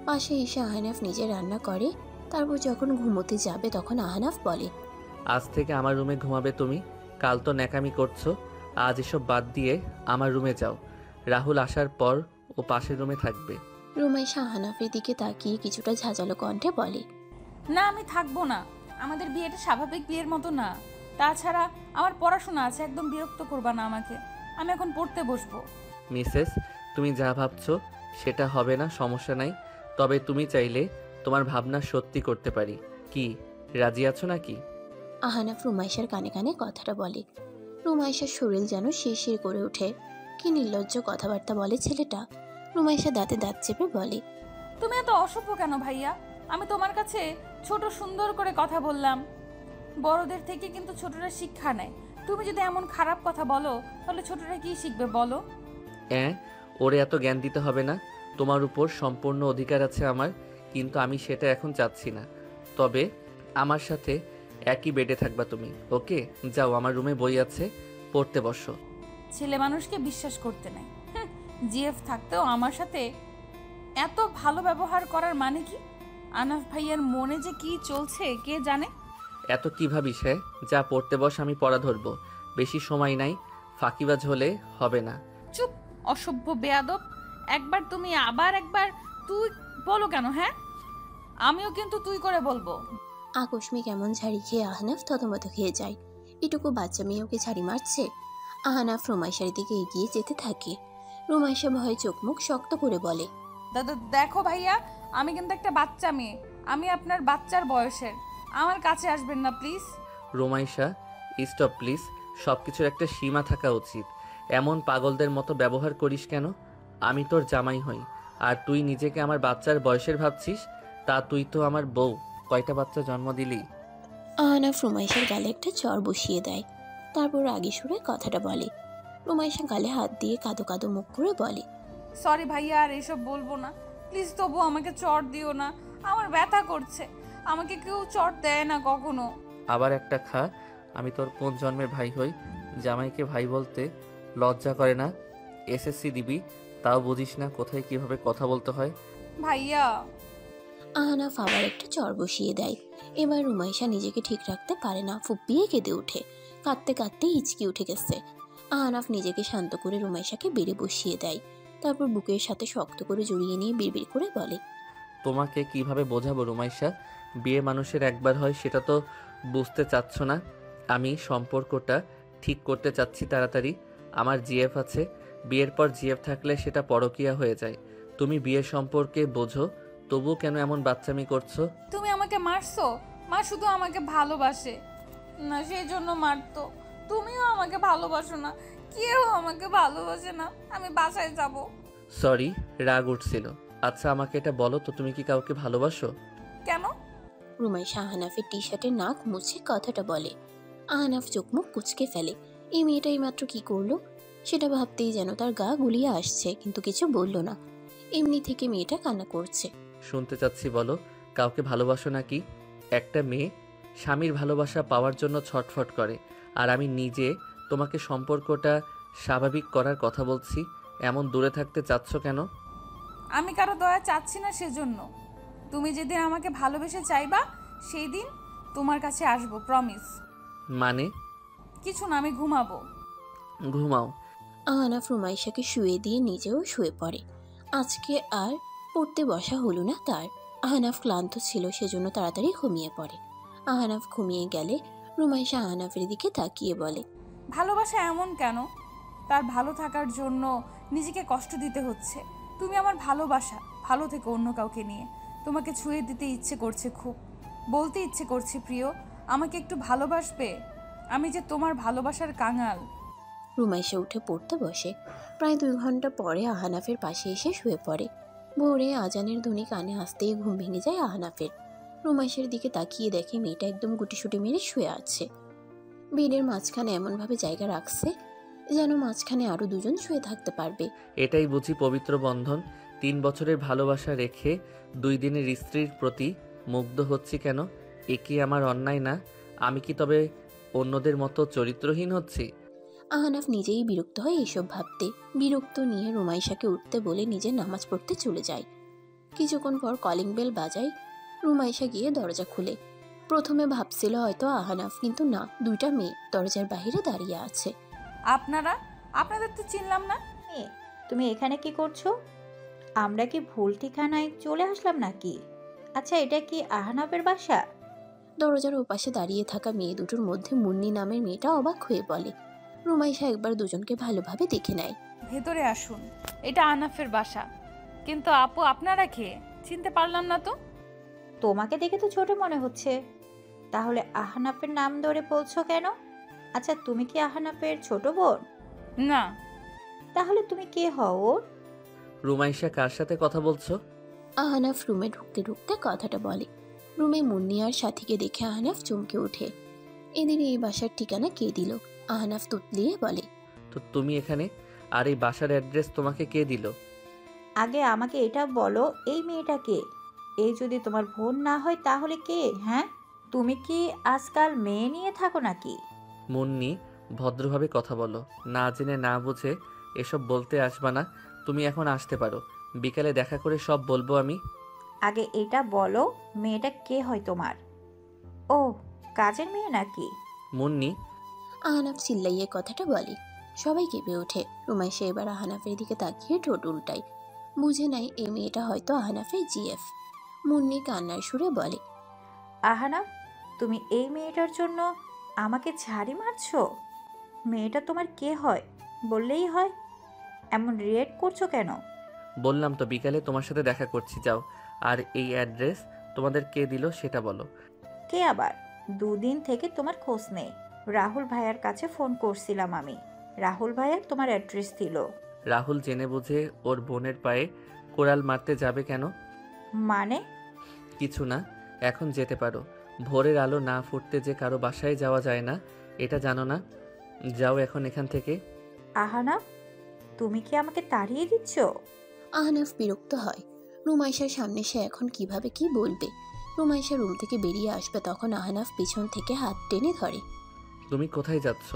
পাশে এসে আহনাফ নিজে রান্না করে। তারপর যখন ঘুমোতে যাবে তখন আহনাফ বলে, আজ থেকে আমার রুমে ঘুমাবে তুমি। কাল তো ন্যাকামি করছো, আজ এসব বাদ দিয়ে আমার রুমে যাও। রাহুল আসার পর ও পাশের রুমে থাকবে। রুমাইশা আহনাফের দিকে তাকিয়ে কিছুটা ঝাঁঝালো কণ্ঠে বলে, না, আমি থাকবো না। আমাদের বিয়েটা স্বাভাবিক বিয়ের মতো না। তাছাড়া আমার পড়াশোনা আছে, একদম বিরক্ত করবা না আমাকে। আমি এখন পড়তে বসবো। মিসেস, তুমি যা ভাবছো সেটা হবে না, সমস্যা নাই। তবে তুমি চাইলে তোমার ভাবনা সত্যি করতে পারি। কি রাজি আছো নাকি? আহনাফ রুমাইশার কানে কানে কথাটা বলে। রুমাইশার শরীর যেন শিরশির করে ওঠে। কি নির্লজ্জ কথাবার্তা বলে ছেলেটা। রুমাইশা দাঁতে দাঁত চেপে বলে, তুমি এত অসভ্য কেন ভাইয়া? আমি তোমার কাছে ছোট সুন্দর করে কথা বললাম। বড়দের থেকে কিন্তু ছোটরা শিক্ষা নেয়। তুমি যদি এমন খারাপ কথা বলো, তাহলে ছোটরা কি শিখবে বলো? ওরে এত জ্ঞান দিতে হবে না। তোমার উপর সম্পূর্ণ অধিকার আছে আমার, কিন্তু আমি সেটা এখন চাচ্ছি না। তবে আমার সাথে একই বেডে থাকবা তুমি, ওকে? যাও, আমার রুমে বই আছে, পড়তে বসো। ছেলে মানুষকে বিশ্বাস করতে নেই। জিএফ থাকতেও আমার সাথে এত ভালো ব্যবহার করার মানে কি? আনাফ ভাইয়ার মনে যে কি চলছে কে জানে। এত কি ভাবিস? হ্যাঁ, যা পড়তে বস, আমি পড়া ধরবো। বেশি সময় নাই, ফাঁকিবাজ হলে হবে না। চুপ, অসভ্য বেয়াদব। একবার তুমি আবার একবার তুই বলো কেন? হ্যাঁ, আমিও কিন্তু তুই করে বলবো। আকস্মিক এমন ঝাড়ি খেয়ে আহনাফ থতমত খেয়ে যায়। এটুকু বাচ্চা মেয়ে ওকে ঝাড়ি মারছে। আহনাফ রুমাইশার দিকে এগিয়ে যেতে থাকে। রুমাইশা ভয়ে চোখ মুখ শক্ত করে বলে, দাদা দেখো ভাইয়া, আমি কিন্তু একটা বাচ্চা মেয়ে, আমি আপনার বাচ্চার বয়সের, আমার কাছে আসবেন না প্লিজ। রোমাইশা, stop please. সব কিছুর একটা সীমা থাকা উচিত। এমন পাগলদের মতো ব্যবহার করিস কেন? আমি তোর জামাই হই, আর তুই নিজেকে আমার বাচ্চার বয়সের ভাবছিস? তা তুই তো আমার বউ, কয়টা বাচ্চা জন্ম দিলি? আহনাফ রুমাইশার গালে একটা চর বসিয়ে দেয়। তারপর রাগী সুরে কথাটা বলে। রুমাইশা গালে হাত দিয়ে কাঁদো কাঁদো মুখ করে বলে, সরি ভাইয়া, আর এসব বলবো না প্লিজ, তবু আমাকে চট দিও না, আমার ব্যথা করছে, আমাকে কেউ চট দেয় না কখনো। আবার একটা খা। আমি তোর কোন জন্মের ভাই হই? জামাইকে ভাই বলতে লজ্জা করে না? এসএসসি দিবি, তাও বুঝিস না কোথায় কিভাবে কথা বলতে হয়? ভাইয়া। আহনাফ আবার একটা চর বসিয়ে দেয়। এবার রুমাইশা নিজেকে ঠিক রাখতে পারে না, ফুপিয়ে কেঁদে ওঠে। কাঁদতে কাঁদতে হিচকি উঠে গেছে। আহনাফ নিজেকে শান্ত করে রুমাইশাকে বেড়ে বসিয়ে দেয়। তারপর বুকের সাথে শক্ত করে জড়িয়ে নিয়ে বিড়বিড় করে বলে, তোমাকে কিভাবে বোঝাবো রুমাইশা? বিয়ে মানুষের একবার হয়, সেটা তো বুঝতে চাচ্ছ না। আমি সম্পর্কটা ঠিক করতে চাচ্ছি তাড়াতাড়ি। আমার জিএফ আছে, বিয়ের পর জিএফ থাকলে সেটা পরকীয়া হয়ে যায়। তুমি বিয়ে সম্পর্কে বোঝো, তবুও কেন এমন বাচ্চামি করছো? তুমি আমাকে মারছো? মা শুধু আমাকে ভালোবাসে না, সেই জন্য মারতো। তুমিও আমাকে ভালোবাসো না, কেউ আমাকে ভালোবাসে না। আমি বাসায় যাব। সরি, রাগ উঠছিল। আচ্ছা আমাকে এটা বলো তো, তুমি কি কাউকে ভালোবাসো? কেন? রুমাইশা আহনাফের টি শার্টের নাক মুছে কথাটা বলে। আহনাফ চোখ মুখ কুচকে ফেলে। এই মেয়েটাই মাত্র কি করলো সেটা ভাবতেই যেন তার গা গুলিয়ে আসছে, কিন্তু কিছু বলল না। এমনি থেকে মেয়েটা কান্না করছে। শুনতে চাচ্ছি, বলো কাউকে ভালোবাসো নাকি? একটা মেয়ে স্বামীর ভালোবাসা পাওয়ার জন্য ছটফট করে, আর আমি নিজে তোমাকে সম্পর্কটা স্বাভাবিক করার কথা বলছি। এমন দূরে থাকতে চাচ্ছ কেন? আমি কারো দয়া চাচ্ছি না, সেজন্য তুমি যেদিন আমাকে ভালোবেসে চাইবা সেই দিন তোমার কাছে আসবো, প্রমিস। মানে? কিছু না, আমি ঘুমাবো। ঘুমাও। আহনাফ রুমাইশাকে শুয়ে দিয়ে নিজেও শুয়ে পড়ে। আজকে আর পড়তে বসা হলো না তার। আহনাফ ক্লান্ত ছিল, সেজন্য তাড়াতাড়ি ঘুমিয়ে পড়ে। আহনাফ ঘুমিয়ে গেলে রুমাইশা আহনাফের দিকে তাকিয়ে বলে, ভালোবাসা এমন কেন? তার ভালো থাকার জন্য নিজেকে কষ্ট দিতে হচ্ছে। তুমি আমার ভালোবাসা, ভালো থেকে অন্য কাউকে নিয়ে। তোমাকে ছুঁয়ে দিতে ইচ্ছে করছে খুব, বলতে ইচ্ছে করছে, প্রিয় আমাকে একটু ভালোবাসবে, আমি যে তোমার ভালোবাসার কাঙাল। রুমাইশা উঠে পড়তে বসে। প্রায় 2 ঘন্টা পরে আহনাফের পাশে এসে শুয়ে পড়ে। ভোরে আজানের ধ্বনি কানে আসতেই ঘুম ভেঙে যায় আহনাফের। রুমাইশার দিকে তাকিয়ে দেখে মেয়েটা একদম গুটিসুটি মেরে শুয়ে আছে। বেডের মাঝখানে এমনভাবে জায়গা রাখছে যেন মাঝখানে আরো 2 জন শুয়ে থাকতে পারবে। এটাই বুঝি পবিত্র বন্ধন? 3 বছরের ভালোবাসা রেখে 2 দিনের স্ত্রীর প্রতি মুগ্ধ হচ্ছি কেন? এ কি আমার অন্যায় না? আমি কি তবে অন্যদের মতো চরিত্রহীন হচ্ছি? আহনাফ নিজেই বিরক্ত হয় এসব ভাবতে। বিরক্ত নিয়ে রুমাইশাকে উঠতে বলে নিজে নামাজ পড়তে চলে যায়। কিছুক্ষণ পর কলিং বেল বাজায়। রুমাইশা গিয়ে দরজা খুলে। প্রথমে ভাবছিল হয়তো আহনাফ, কিন্তু না, 2টা মেয়ে দরজার বাইরে দাঁড়িয়ে আছে। আপনাদের তো চিনলাম না। তুমি এখানে কি করছো? আমরা কি ভুল ঠিকানায় চলে আসলাম নাকি? আচ্ছা, এটা কি আহনাফের বাসা? দরজার ওপাশে দাঁড়িয়ে থাকা মেয়ে দুটোর মধ্যে মুন্নি নামের মেয়েটা অবাক হয়ে বলে। রুমাইশা একবার দুজনকে ভালোভাবে দেখে নেয়। ভেতরে আসুন, এটা আহনাফের বাসা। কিন্তু আপু, আপনারা কে? চিনতে পারলাম না তো। তোমাকে দেখে তো ছোট মনে হচ্ছে, তাহলে আহনাফের নাম ধরে বলছো কেন? আচ্ছা, তুমি কি আহনাফের ছোট বোন? না। তাহলে তুমি কে হও ওর? রুমাইশা, কার সাথে কথা বলছো? আহনাফ রুমে ঢুকতে ঢুকতে কথাটা বলে। রুমে মুন্নি আর সাথীকে দেখে আহনাফ চমকে ওঠে। এদের এই বাসার ঠিকানা কে দিল? আহনাফ তুতলিয়ে বলে, তো তুমি এখানে, আর এই বাসার অ্যাড্রেস তোমাকে কে দিল? আগে আমাকে এটা বলো, এই মেয়েটা কে? এই যদি তোমার বোন না হয় তাহলে কে? হ্যাঁ, তুমি কি আজকাল মেয়ে নিয়ে থাকো নাকি? মুন্নি, ভদ্রভাবে কথা বলো। না জেনে না বুঝে এসব বলতে আসবা না। তুমি এখন আসতে পারো, বিকালে দেখা করে সব বলবো আমি। আগে এটা বলো, মেয়েটা কে হয় তোমার? ও, কাজের মেয়ে নাকি? মুন্নি। আহনাফ চিল্লাইয়ে কথাটা বলে। সবাই কেঁপে ওঠে। রুমাইশা এবার আহনাফের দিকে তাকিয়ে ঠোঁট উল্টায়। বুঝে নাই এই মেয়েটা হয়তো আহনাফের জিএফ। মুন্নি কান্নার সুরে বলে, আহানা, তুমি এই মেয়েটার জন্য আমাকে ঝাড়ি মারছো? মেয়েটা তোমার কে হয় বললেই হয়, এমন রিয়েক্ট করছো কেন? বললাম তো বিকালে তোমার সাথে দেখা করছি, যাও। আর এই অ্যাড্রেস তোমাদের কে দিল সেটা বলো। কে আবার? 2 দিন থেকে তোমার খোঁজ নেই। রাহুল ভাইয়ার কাছে ফোন করছিলাম আমি, রাহুল ভাইয়া তোমার অ্যাড্রেস দিল। রাহুল জেনে বুঝে ওর বোনের পায়ে কোড়াল মারতে যাবে কেন? মানে? কিছু না, এখন যেতে পারো। ভোরের আলো না ফুটতে যে কারো বাসায় যাওয়া যায় না, এটা জানো না? যাও এখন এখান থেকে। আহানা, তুমি কি আমাকে তাড়িয়ে দিচ্ছ? আহনাফ বিরক্ত হয়। রুমাইশার সামনে সে এখন কিভাবে কি বলবে। রুমাইশা রুম থেকে বেরিয়ে আসবে তখন আহনাফ পিছন থেকে হাত টেনে ধরে। তুমি কোথায় যাচ্ছ?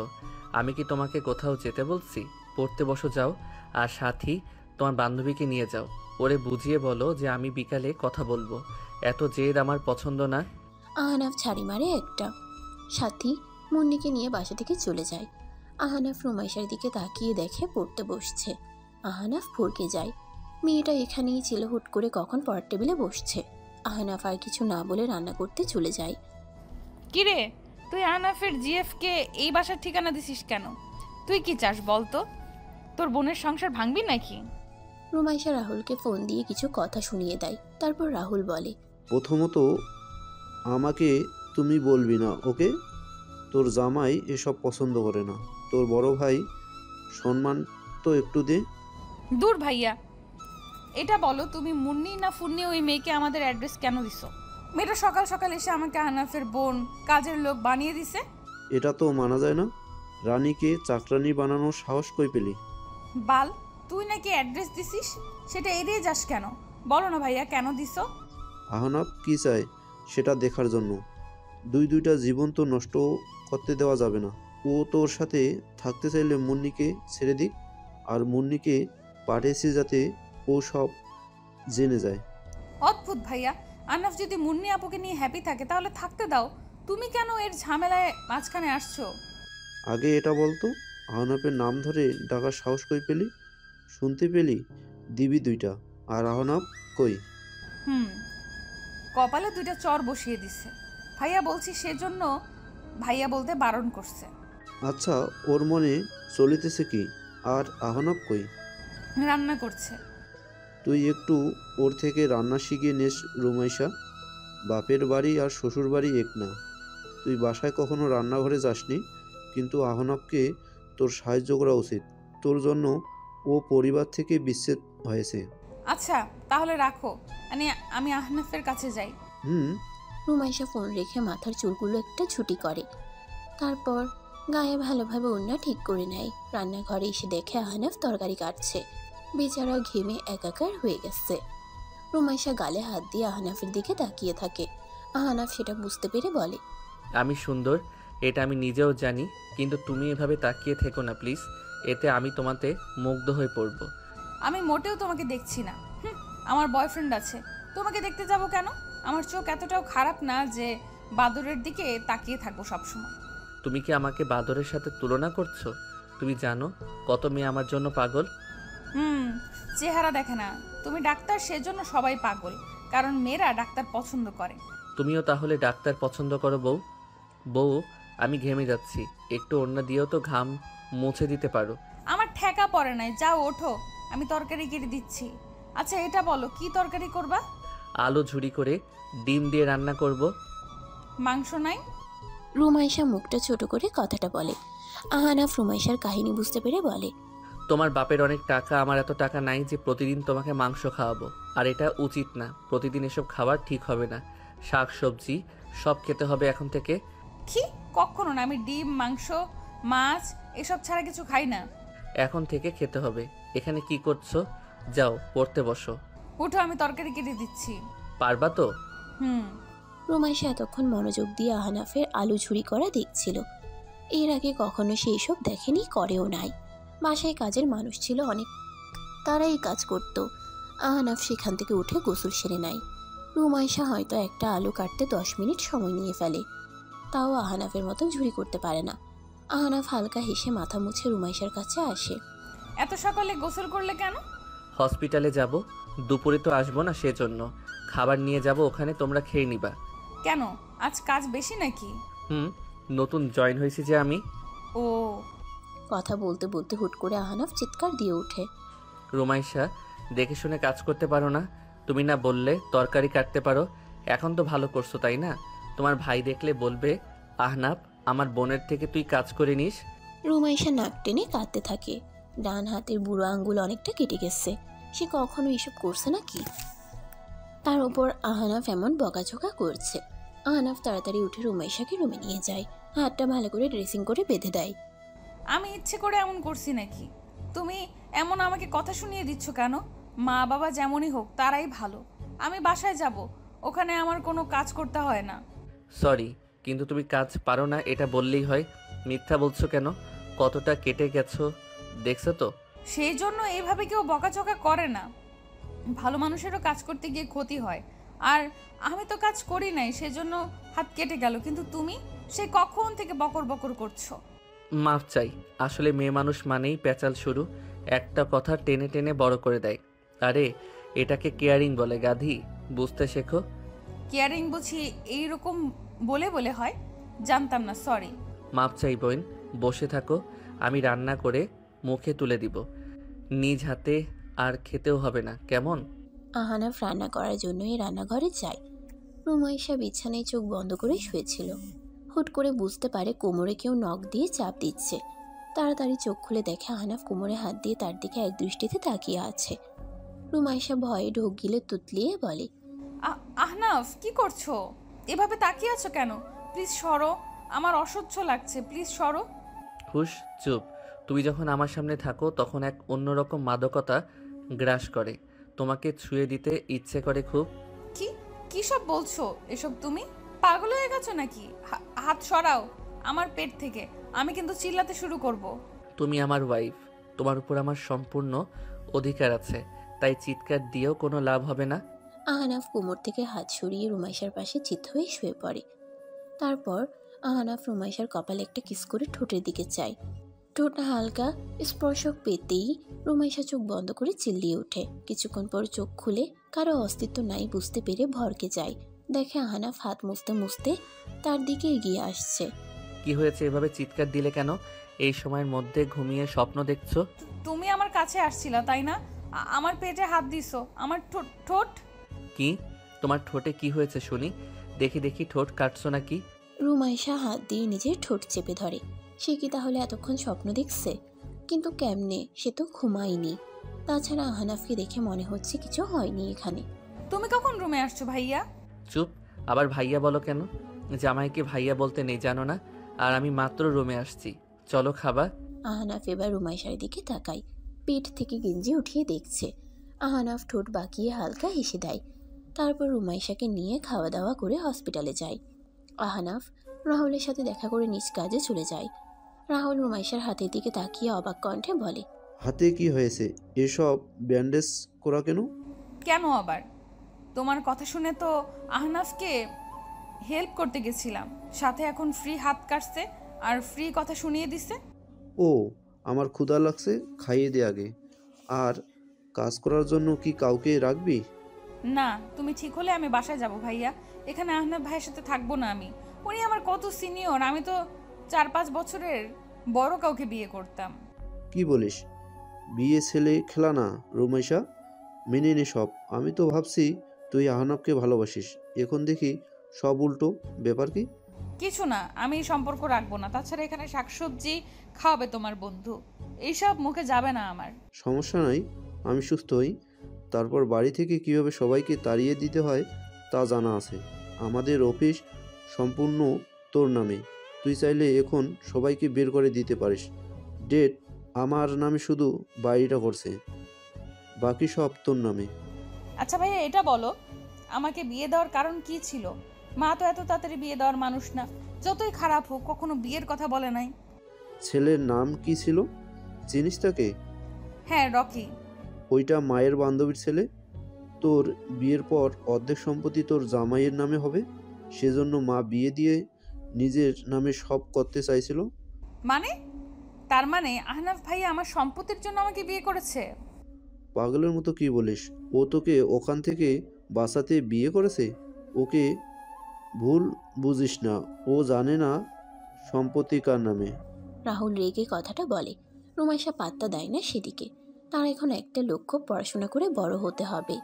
আমি কি তোমাকে কোথাও যেতে বলছি? পড়তে বসো, যাও। আর সাথী তোমার বান্ধবীকে নিয়ে যাও, ওরে বুঝিয়ে বলো যে আমি বিকালে কথা বলবো। এত জেদ আমার পছন্দ না। আহনাফ ছাড়ি মারে একটা। সাথী মুন্নিকে নিয়ে বাসা থেকে চলে যায়। আহনাফ রুমাইশার দিকে তাকিয়ে দেখে পড়তে বসছে। আহনাফ ভরকে যায়। মেয়েটা এখানেই ছিল, হুট করে কখন পড়ার টেবিলে বসছে। আহনাফ আর কিছু না বলে রান্না করতে চলে যায়। কিরে, তুই আহনাফের জিএফকে এই বাসার ঠিকানা দিছিস কেন? তুই কি চাস বল তো? তোর বোনের সংসার ভাঙবি নাকি? রুমাইশা রাহুলকে ফোন দিয়ে কিছু কথা শুনিয়ে দেয়। তারপর রাহুল বলে, প্রথমত আমাকে তুমি বলবি না, ওকে? তোর জামাই এসব পছন্দ করে না। তোর বড় ভাই, সম্মান তো একটু দে। দূর ভাইয়া, এটা বলো তুমি মুন্নি না ফুন্নি ওই মেয়েকে আমাদের অ্যাড্রেস কেন দিছো? মেয়েটা সকাল সকাল এসে আমাকে আহনাফের বোন কাজের লোক বানিয়ে দিছে। এটা তো মানা যায় না। রানীকে চাকরানি বানানোর সাহস কই পেলি? বাল, তুই নাকি অ্যাড্রেস দিছিস, সেটা এড়িয়ে যাস কেন? বলো না ভাইয়া, কেন দিছো? আহনাফ কি চায় সেটা দেখার জন্য। দুইটা জীবন তো নষ্ট করতে দেওয়া যাবে না। ও তোর সাথে থাকতে চাইলে মুন্নিকে ছেড়ে দিক, আর মুন্নিকে পাঠিয়েছি যাতে ও সব জেনে যায়। অদ্ভুত ভাইয়া, আহনাফ যদি মুন্নি আপুকে নিয়ে হ্যাপি থাকে তাহলে থাকতে দাও। তুমি কেন এর ঝামেলায় মাঝখানে আসছো? আগে এটা বলতো, আহনাফের নাম ধরে ডাকার সাহস কই পেলি? শুনতে পেলি দিবি 2টা। আর আহনাফ কই? কপালে 2টা চর বসিয়ে দিছে। ভাইয়া বলছি সেজন্য ভাইয়া বলতে বারণ করছে। আচ্ছা, ওর মনে চলিতেছে কি? আর আহনাফ কই? রান্না করছে। তুই একটু ওর থেকে রান্না শিখে নেস রুমাইশা। বাপের বাড়ি আর শ্বশুর বাড়ি এক না। তুই বাসায় কখনো রান্নাঘরে যাসনি, কিন্তু আহনাফকে তোর সাহায্য করা উচিত। তোর জন্য ও পরিবার থেকে বিচ্ছেদ হয়েছে। আচ্ছা তাহলে রাখো, আমি আহনাফের কাছে যাই। রুমাইশা ফোন রেখে মাথার চুলগুলো একটা ছুটি করে। তারপর গায়ে ভালোভাবে ওড়না ঠিক করে নেয়। রান্নাঘরে এসে দেখে আহনাফ তরকারি কাটছে। বেচারা ঘেমে একাকার হয়ে গেছে। রুমাইশা গালে হাত দিয়ে আহনাফের দিকে তাকিয়ে থাকে। আহনাফ সেটা বুঝতে পেরে বলে, আমি সুন্দর, এটা আমি নিজেও জানি, কিন্তু তুমি এভাবে তাকিয়ে থেকো না প্লিজ। এতে আমি তোমাতে মুগ্ধ হয়ে পড়ব। আমি মোটেও তোমাকে দেখছি না। আমার বয়ফ্রেন্ড আছে, তোমাকে দেখতে যাব কেন? আমার চোখ এতটাও খারাপ না যে বাদরের দিকে তাকিয়ে থাকবো সবসময়। তুমি কি আমাকে বাদরের সাথে তুলনা করছো? তুমি জানো কত মেয়ে আমার জন্য পাগল? চেহারা দেখে না। তুমি ডাক্তার, সেজন্য সবাই পাগল, কারণ মেয়েরা ডাক্তার পছন্দ করে। তুমিও তাহলে ডাক্তার পছন্দ করো বউ? বউ, আমি ঘেমে যাচ্ছি, একটু ওড়না দিয়েও তো ঘাম মুছে দিতে পারো। আমার ঠেকা পড়ে নাই, যাও ওঠো, আমি তরকারি কেটে দিচ্ছি। আচ্ছা এটা বলো, কি তরকারি করবা? আলু ঝুরি করে ডিম দিয়ে রান্না করব। মাংস নাই? রুমাইশা মুখটা ছোট করে কথাটা বলে। আহনাফ রুমাইশার কাহিনী বুঝতে পেরে বলে, তোমার বাপের অনেক টাকা, আমার এত টাকা নাই যে প্রতিদিন তোমাকে মাংস খাওয়াবো। আর এটা উচিত না, প্রতিদিন এসব খাবার ঠিক হবে না। শাক সবজি সব খেতে হবে এখন থেকে। কি? কখনো না, আমি ডিম, মাংস, মাছ এসব ছাড়া কিছু খাই না। এখন থেকে খেতে হবে। এখানে কি করছো? যাও পড়তে বসো। উঠো, আমি তরকারি কেটে দিচ্ছি। পারবা তো? রুমাইশা এতক্ষণ মনোযোগ দিয়ে আহনাফের আলু ঝুরি করা দেখছিল। এর আগে কখনো সে এসব দেখেনি, করেও নাই। বাসায় কাজের মানুষ ছিল অনেক, তারা এই কাজ করত। আহনাফ সেখান থেকে উঠে গোসল সেরে নেয়। রুমাইশা হয়তো একটা আলু কাটতে 10 মিনিট সময় নিয়ে ফেলে, তাও আহনাফের মতো ঝুরি করতে পারে না। আহনাফ হালকা হেসে মাথা মুছে রুমাইশার কাছে আসে। এত সকালে গোসল করলে কেন? হসপিটালে যাব, দুপুরে তো আসবো না, সেজন্য। খাবার নিয়ে যাব, ওখানে তোমরা খেয়ে নিবা। কেন, আজ কাজ বেশি নাকি? হুম, নতুন জয়েন হয়েছি যে আমি। ও, কথা বলতে বলতে হুট করে আহনাফ চিৎকার দিয়ে ওঠে। রুমাইশা, দেখে শুনে কাজ করতে পারো না? তুমি না বললে তরকারি কাটতে পারো? এখন তো ভালো করছো, তাই না? তোমার ভাই দেখলে বলবে, আহনাফ, আমার বোনের থেকে তুই কাজ করে নিস। রুমাইশা নাক টেনে কাঁদতে থাকে। ডান হাতের বুড়ো আঙ্গুল অনেকটা কেটে গেছে। সে কখনো এসব করছে নাকি? তার উপর আহনাফ এমন বকাঝকা করছে। আহনাফ তাড়াতাড়ি উঠে রুমাইশাকে রুমে নিয়ে যায়। হাতটা ভালো করে ড্রেসিং করে বেঁধে দেয়। আমি ইচ্ছে করে এমন করছি নাকি? তুমি এমন আমাকে কথা শুনিয়ে দিচ্ছ কেন? মা বাবা যেমনই হোক তারাই ভালো। আমি বাসায় যাব, ওখানে আমার কোনো কাজ করতে হয় না। সরি, কিন্তু তুমি কাজ পারো না এটা বললেই হয়। মিথ্যা বলছো কেন? কতটা কেটে গেছো দেখছো তো? সেই জন্য এইভাবে কেউ বকাঝকা করে না। ভালো মানুষেরও কাজ করতে গিয়ে ক্ষতি হয়। আর আমি তো কাজ করি নাই, সেজন্য হাত কেটে গেল, কিন্তু তুমি সে কখন থেকে বকর বকর করছো। মাফ চাই, আসলে মেয়ে মানুষ মানেই প্যাচাল শুরু। একটা কথা টেনে টেনে বড় করে দেয়। আরে, এটাকে কেয়ারিং বলে গাধি, বুঝতে শেখো। কেয়ারিং বুঝি এইরকম বলে বলে হয়? জানতাম না, সরি। মাপ চাই বোন, বসে থাকো, আমি রান্না করে মুখে তুলে দিব। নিজ হাতে আর খেতেও হবে না, কেমন? আহনাফ রান্না করার জন্যই রান্নাঘরে যায়। রুমাইশা বিছানায় চোখ বন্ধ করে শুয়েছিল। হুট করে বুঝতে পারে কোমরে কেউ নখ দিয়ে চাপ দিচ্ছে। তাড়াতাড়ি চোখ খুলে দেখে আহনাফ কোমরে হাত দিয়ে তার দিকে এক দৃষ্টিতে তাকিয়ে আছে। রুমাইশা ভয়ে ঢোক গিলে তুতলিয়ে বলে, আহনাফ, কি করছো? এভাবে তাকিয়ে আছো কেন? প্লিজ সরো, আমার অসহ্য লাগছে, প্লিজ সরো। হুশ, চুপ। তুমি যখন আমার সামনে থাকো তখন এক অন্যরকম মাদকতা গ্রাস করে। তোমাকে ছুঁয়ে দিতে ইচ্ছে করে খুব। কি কি সব বলছো এসব? তুমি পাগল হয়ে গেছো নাকি? হাত সরাও আমার পেট থেকে, আমি কিন্তু চিল্লাতে শুরু করব। তুমি আমার ওয়াইফ, তোমার উপর আমার সম্পূর্ণ অধিকার আছে, তাই চিৎকার দিয়েও কোনো লাভ হবে না। আহনাফ কোমর থেকে হাত সরিয়ে রুমাইশার পাশে চিত হয়ে শুয়ে পড়ে। তারপর আহনাফ রুমাইশার কপালে একটা কিস করে ঠোঁটের দিকে চায়। ঠোঁটটা হালকা স্পর্শক পেতেই রুমাইশা চোখ বন্ধ করে চিল্লিয়ে ওঠে। কিছুক্ষণ পর চোখ খুলে কারো অস্তিত্ব নাই বুঝতে পেরে ভরকে যায়। দেখে আহনাফ হাত মুছতে মুছতে তার দিকে এগিয়ে আসছে। কি হয়েছে, এভাবে চিৎকার দিলে কেন? এই সময়ের মধ্যে ঘুমিয়ে স্বপ্ন দেখছো? তুমি আমার কাছে আসছিলা তাই না? আমার পেটে হাত দিছো, আমার ঠোঁট। কি? তোমার ঠোঁটে কি হয়েছে শুনি? দেখি দেখি, ঠোঁট কাটছো নাকি? রুমাইশা হাত দিয়ে নিজের ঠোঁট চেপে ধরে। সে কি তাহলে এতক্ষণ স্বপ্ন দেখছে? কিন্তু কেমনে, সে তো ঘুমায়নি। তাছাড়া আহনাফকে দেখে মনে হচ্ছে কিছু হয়নি এখানে। তুমি কখন রুমে আসছো ভাইয়া? চুপ, আবার ভাইয়া বলো কেন? জামাইকে ভাইয়া বলতে নেই জানো না? আর আমি মাত্র রুমে আসছি, চলো খাবার। আহনাফ এবার রুমাইশার দিকে তাকায়। পেট থেকে গেঞ্জি উঠিয়ে দেখছে। আহনাফ ঠোঁট বাঁকিয়ে হালকা হেসে দেয়। তারপর রুমাইশাকে নিয়ে খাওয়া দাওয়া করে হসপিটালে যায়। আহনাফ রাহুলের সাথে দেখা করে নিজ কাজে চলে যায়। রাহুল রুমাইশার হাতের দিকে তাকিয়ে অবাক কণ্ঠে বলে, হাতে কি হয়েছে? এসব ব্যান্ডেজ করা কেন? কেন আবার? তোমার কথা শুনে তো আহনাফকে হেল্প করতে গেছিলাম, সাথে এখন ফ্রি হাত কাটছে আর ফ্রি কথা শুনিয়ে দিছে। ও, আমার ক্ষুধা লাগছে, খাইয়ে দে আগে। আর কাজ করার জন্য কি কাউকে রাখবি? না, তুমি ঠিক হলে আমি বাসায় যাব ভাইয়া। এখানে আহনাফ ভাইয়ের সাথে থাকবো না আমি। উনি আমার কত সিনিয়র, আমি তো 4-5 বছরের বড় কাউকে বিয়ে করতাম। কি বলিস? বিয়ে ছেলে খেলা না রুমাইশা, মেনে নে সব। আমি তো ভাবছি তুই আহনাবকে ভালোবাসিস, এখন দেখি সব উল্টো। ব্যাপার কি? কিছু না, আমি এই সম্পর্ক রাখবো না। তাছাড়া এখানে শাকসবজি খাওয়াবে তোমার বন্ধু, এইসব মুখে যাবে না আমার। সমস্যা নাই, আমি সুস্থ হই, তারপর বাড়ি থেকে কিভাবে সবাইকে তাড়িয়ে দিতে হয় তা জানা আছে। আমাদের অফিস সম্পূর্ণ তোর নামে, তুই চাইলে এখন সবাইকে বের করে দিতে পারিস। ডেট আমার নামে, শুধু বাড়িটা করছে, বাকি সব তোর নামে। আচ্ছা ভাইয়া, এটা বলো, আমাকে বিয়ে দেওয়ার কারণ কি ছিল? মা তো এত তাড়াতাড়ি বিয়ে দেওয়ার মানুষ না, যতই খারাপ হোক কখনো বিয়ের কথা বলে নাই। ছেলের নাম কি ছিল, চিনিস তাকে? হ্যাঁ, রকি। ওইটা মায়ের বান্ধবীর ছেলে। তোর বিয়ের পর অর্ধেক সম্পত্তি তোর জামাইয়ের নামে হবে, সেজন্য মা বিয়ে দিয়ে নিজের নামে সব করতে চাইছিল। মানে? তার মানে আহনাফ ভাইয়া আমার সম্পত্তির জন্য আমাকে বিয়ে করেছে? পাগলের মতো কি বলিস? ও তোকে ওখান থেকে বাসাতে বিয়ে করেছে? ওকে ভুল বুঝিস না, ও জানে না সম্পত্তি কার নামে। রাহুল রেগে কথাটা বলে। রুমাইশা পাত্তা দেয় না সেদিকে। তার এখন একটা লক্ষ্য, পড়াশোনা করে বড় হতে হবে।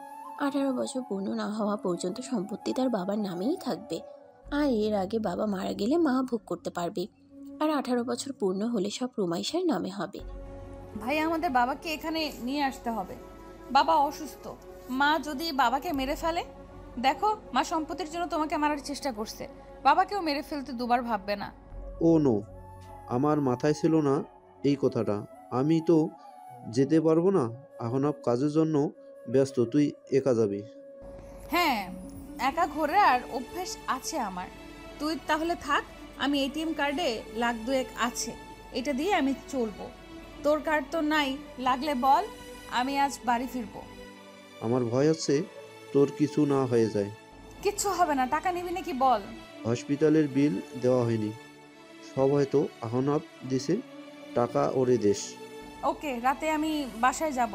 18 বছর পূর্ণ না হওয়া পর্যন্ত সম্পত্তি তার বাবার নামেই থাকবে। আর এর আগে বাবা মারা গেলে মা ভোগ করতে পারবে। আর 18 বছর পূর্ণ হলে সব রুমাইশার নামে হবে। ভাই আমাদের বাবাকে এখানে নিয়ে আসতে হবে। বাবা অসুস্থ, মা যদি বাবাকে মেরে ফেলে? দেখো, মা সম্পত্তির জন্য তোমাকে মারার চেষ্টা করছে, বাবাকেও মেরে ফেলতে দুবার ভাববে না। ও নো, আমার মাথায় ছিল না এই কথাটা। আমি তো যেতে পারবো না, এখন কাজের জন্য ব্যস্ত। তুই একা যাবি? হ্যাঁ, একা ঘোরার অভ্যেস আছে আমার। তুই তাহলে থাক, আমি এটিএম কার্ডে লাখ দুয়েক আছে, এটা দিয়ে আমি চলবো। তোর কার্ড তো নাই, লাগলে বল, আমি আজ বাড়ি ফিরবো। আমার ভয় আছে তোর কিছু না হয়ে যায়। কিচ্ছু হবে না, টাকা নিবি নাকি বল? হসপিটালের বিল দেওয়া হয়নি, সব হয়তো আহনাব দিছে, টাকা ওরে দেশ। ওকে, রাতে আমি বাসায় যাব,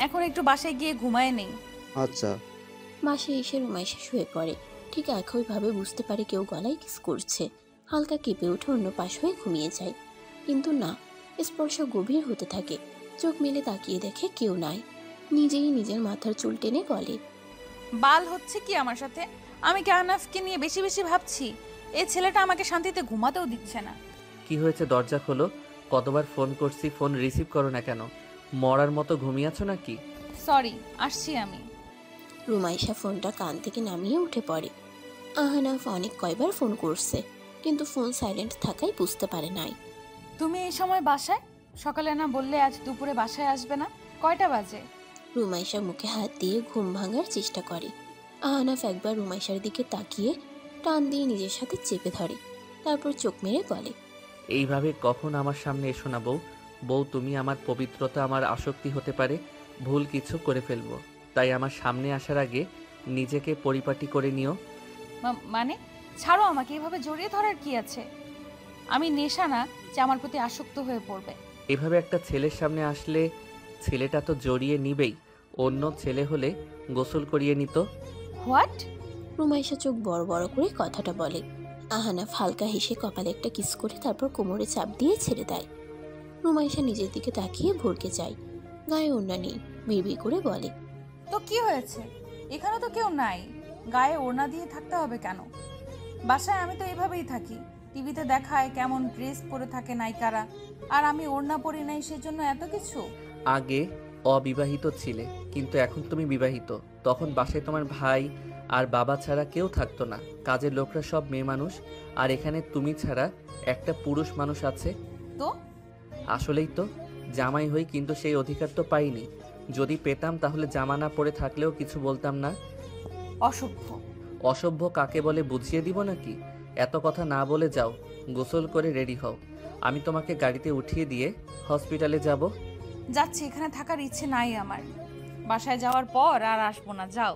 এখন একটু বাসায় গিয়ে ঘুমায় নেই। আচ্ছা। বাসায় এসে রুমাইশা শুয়ে পড়ে। ঠিক একইভাবে বুঝতে পারে কেউ গলায় কিস করছে। হালকা কেঁপে উঠে অন্য পাশ হয়ে ঘুমিয়ে যায়। কিন্তু না, স্পর্শ গভীর হতে থাকে। চোখ মেলে তাকিয়ে দেখে কেউ নাই। নিজেই নিজের মাথার চুল টেনে বলে, বাল হচ্ছে কি আমার সাথে? আমি কি আহনাফকে নিয়ে বেশি বেশি ভাবছি? এই ছেলেটা আমাকে শান্তিতে ঘুমাতেও দিচ্ছে না। কি হয়েছে? দরজা খোলো। কতবার ফোন করছি, ফোন রিসিভ করো না কেন? মরার মতো ঘুমিয়ে আছো নাকি? সরি, আসছি আমি। রুমাইশা ফোনটা কান থেকে নামিয়ে উঠে পড়ে। আহনাফ অনেক কয়বার ফোন করছে, কিন্তু ফোন সাইলেন্ট থাকায় বুঝতে পারে নাই। তুমি এই সময় বাসায়? সকালে না বললে আজ দুপুরে বাসায় আসবে না? কয়টা বাজে? রুমাইশা মুখে হাত দিয়ে ঘুম ভাঙার চেষ্টা করে। আহনাফ একবার রুমাইশার দিকে তাকিয়ে টান দিয়ে নিজের সাথে চেপে ধরে। তারপর চোখ মেরে বলে, এইভাবে কখন আমার সামনে এসো না বউ। বউ, তুমি আমার পবিত্রতা, আমার আসক্তি হতে পারে। ভুল কিছু করে ফেলবো, তাই আমার সামনে আসার আগে নিজেকে পরিপাটি করে নিও। মানে ছাড়ো আমাকে, এভাবে জড়িয়ে ধরার কি আছে? আমি নেশা না যে আমার প্রতি আসক্ত হয়ে পড়বে। এভাবে একটা ছেলের সামনে আসলে ছেলেটা তো জড়িয়ে নিবেই। অন্য ছেলে হলে গোসল করিয়ে নিত। হোয়াট? রুমাইশা চোখ বড় বড় করে কথাটা বলে। আহনাফ হালকা হেসে কপালে একটা কিস করে তারপর কোমরে চাপ দিয়ে ছেড়ে দেয়। রুমাইশা নিজের দিকে তাকিয়ে ভরকে যায়। গায়ে ওড়না নেই, বিড়বিড় করে বলে, তো কি হয়েছে? এখানে তো কেউ নাই, গায়ে ওড়না দিয়ে থাকতে হবে কেন? বাসায় আমি তো এভাবেই থাকি, টিভিতে দেখায় কেমন ড্রেস পরে থাকে নায়িকারা, আর আমি ওড়না পরি নাই, সেজন্য এত কিছু? আগে অবিবাহিত ছিলে, কিন্তু এখন তুমি বিবাহিত। তখন বাসায় তোমার ভাই আর বাবা ছাড়া কেউ থাকতো না। কাজের লোকরা সব মেয়ে মানুষ, আর এখানে তুমি ছাড়া একটা পুরুষ মানুষ আছে। তো আসলেই তো জামাই হই, কিন্তু সেই অধিকার তো পাইনি। যদি পেতাম তাহলে জামা না পরে থাকলেও কিছু বলতাম না। অসভ্য। অসভ্য কাকে বলে বুঝিয়ে দিব নাকি? এত কথা না বলে যাও, গোসল করে রেডি হও। আমি তোমাকে গাড়িতে উঠিয়ে দিয়ে হসপিটালে যাব। যাচ্ছি, এখানে থাকার ইচ্ছে নাই আমার। বাসায় যাওয়ার পর আর আসবো না, যাও।